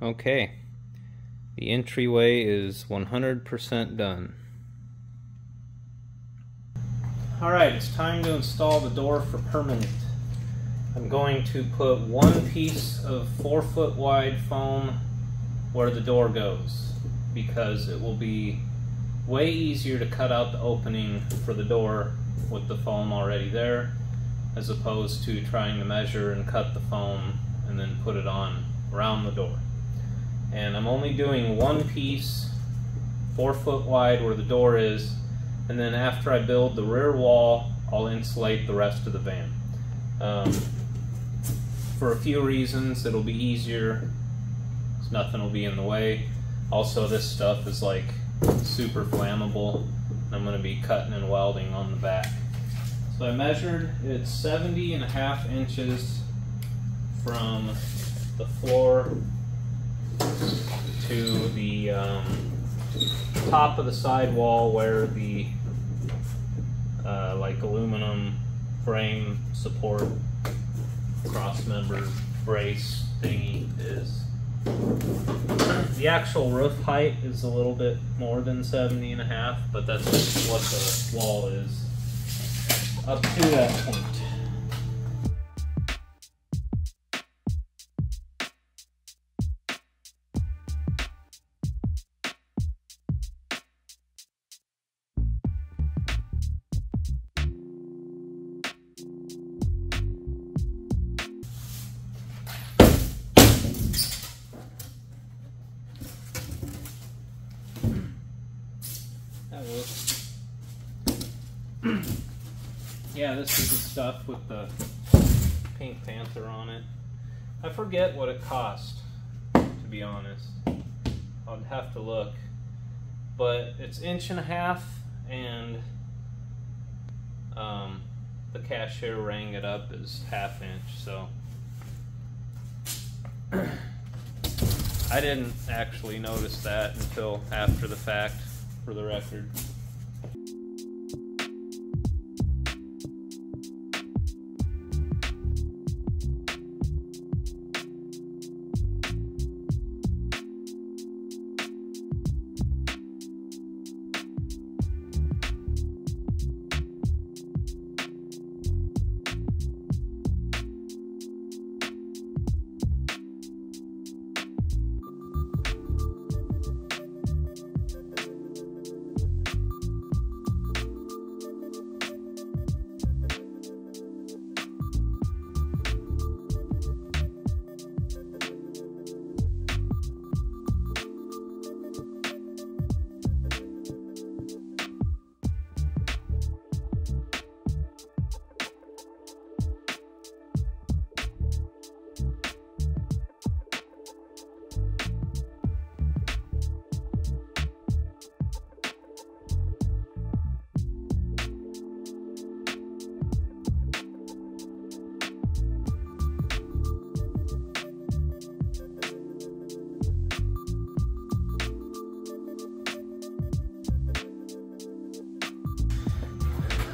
Okay, the entryway is 100% done. Alright, it's time to install the door for permanent. I'm going to put one piece of 4-foot wide foam where the door goes, because it will be way easier to cut out the opening for the door with the foam already there, as opposed to trying to measure and cut the foam and then put it on around the door. And I'm only doing one piece 4-foot wide where the door is, and then after I build the rear wall, I'll insulate the rest of the van. For a few reasons, it'll be easier, because nothing will be in the way. Also, this stuff is like super flammable, and I'm going to be cutting and welding on the back. So I measured, it's 70.5 inches from the floor to the top of the sidewall where the like aluminum frame support cross member brace thingy is. The actual roof height is a little bit more than 70.5, but that's what the wall is up to that point. Yeah, this is the stuff with the Pink Panther on it. I forget what it cost, to be honest. I'd have to look. But it's 1.5 inches, and the cashier rang it up as 1/2 inch, so I didn't actually notice that until after the fact, for the record.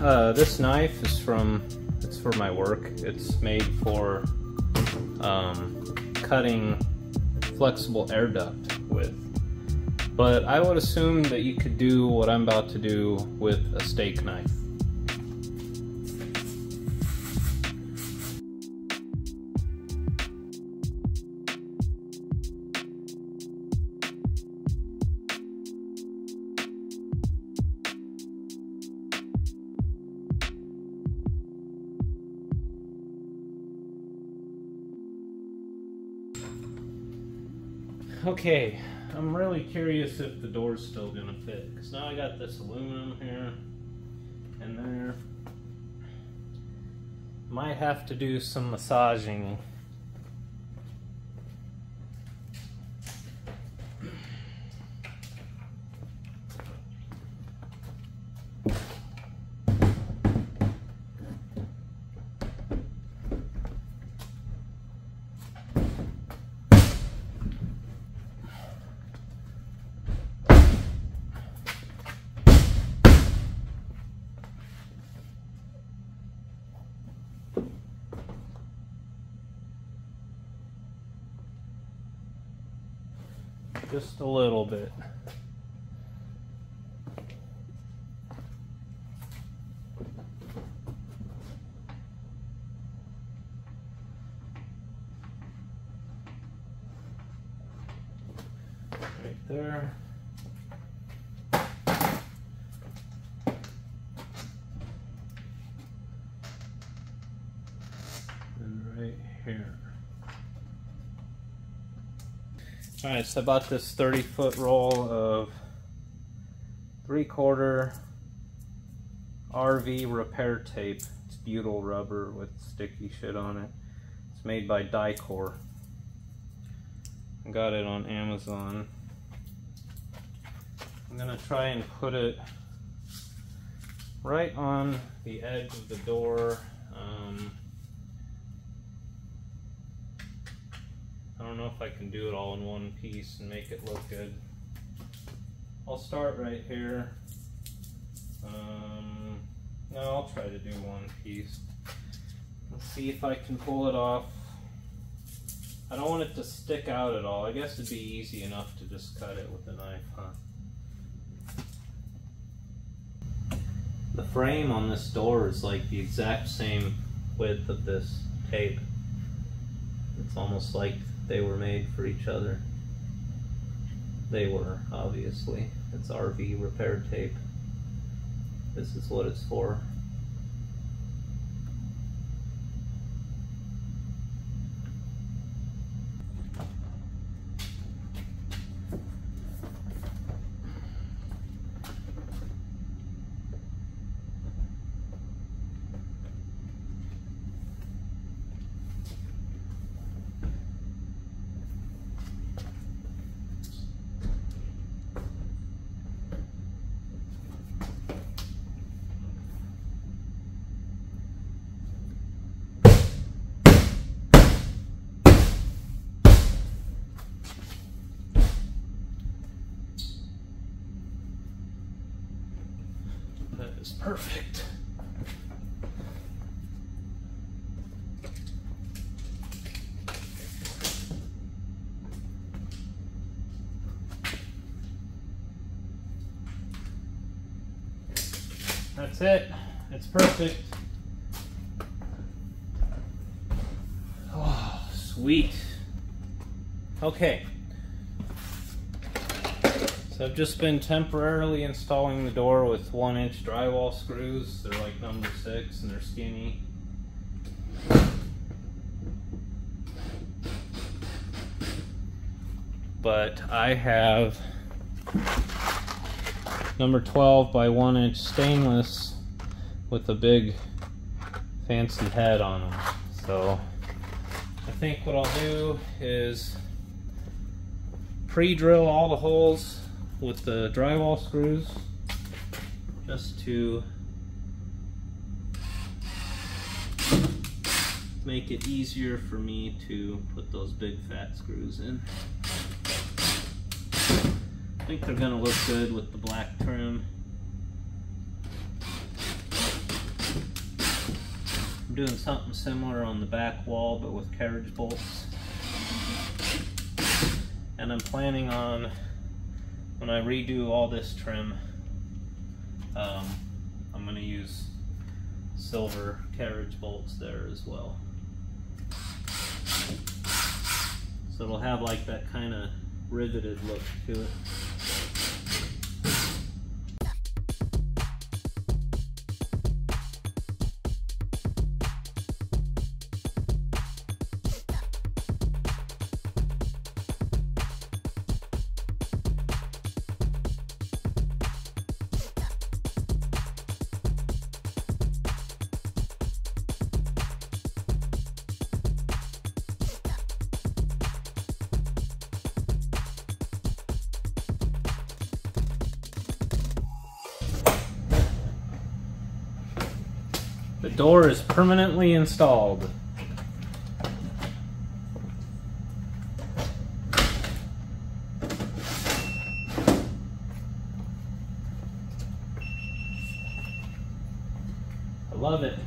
This knife is it's for my work. It's made for cutting flexible air duct with. But I would assume that you could do what I'm about to do with a steak knife. Okay, I'm really curious if the door's still gonna fit, because now I got this aluminum here and there. Might have to do some massaging. Just a little bit. Right there. And right here. Alright, so I bought this 30-foot roll of 3/4 RV repair tape. It's butyl rubber with sticky shit on it. It's made by Dicor. I got it on Amazon. I'm gonna try and put it right on the edge of the door. I don't know if I can do it all in one piece and make it look good. I'll start right here. No, I'll try to do one piece. Let's see if I can pull it off. I don't want it to stick out at all. I guess it'd be easy enough to just cut it with a knife, huh? The frame on this door is like the exact same width of this tape. It's almost like they were made for each other. They were, obviously. It's RV repair tape. This is what it's for. That is perfect. That's it. It's perfect. Oh, sweet. Okay. So I've just been temporarily installing the door with 1-inch drywall screws. They're like number 6 and they're skinny. But I have number 12 by 1-inch stainless with a big fancy head on them. So I think what I'll do is pre-drill all the holes with the drywall screws just to make it easier for me to put those big fat screws in. I think they're gonna look good with the black trim. I'm doing something similar on the back wall, but with carriage bolts. And I'm planning on, when I redo all this trim, I'm going to use silver carriage bolts there as well. So it'll have like that kind of riveted look to it. The door is permanently installed. I love it.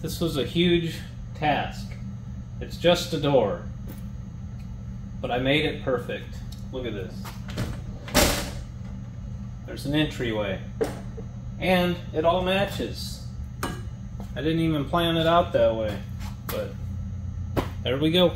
This was a huge task. It's just a door, but I made it perfect. Look at this. There's an entryway, and it all matches. I didn't even plan it out that way, but there we go.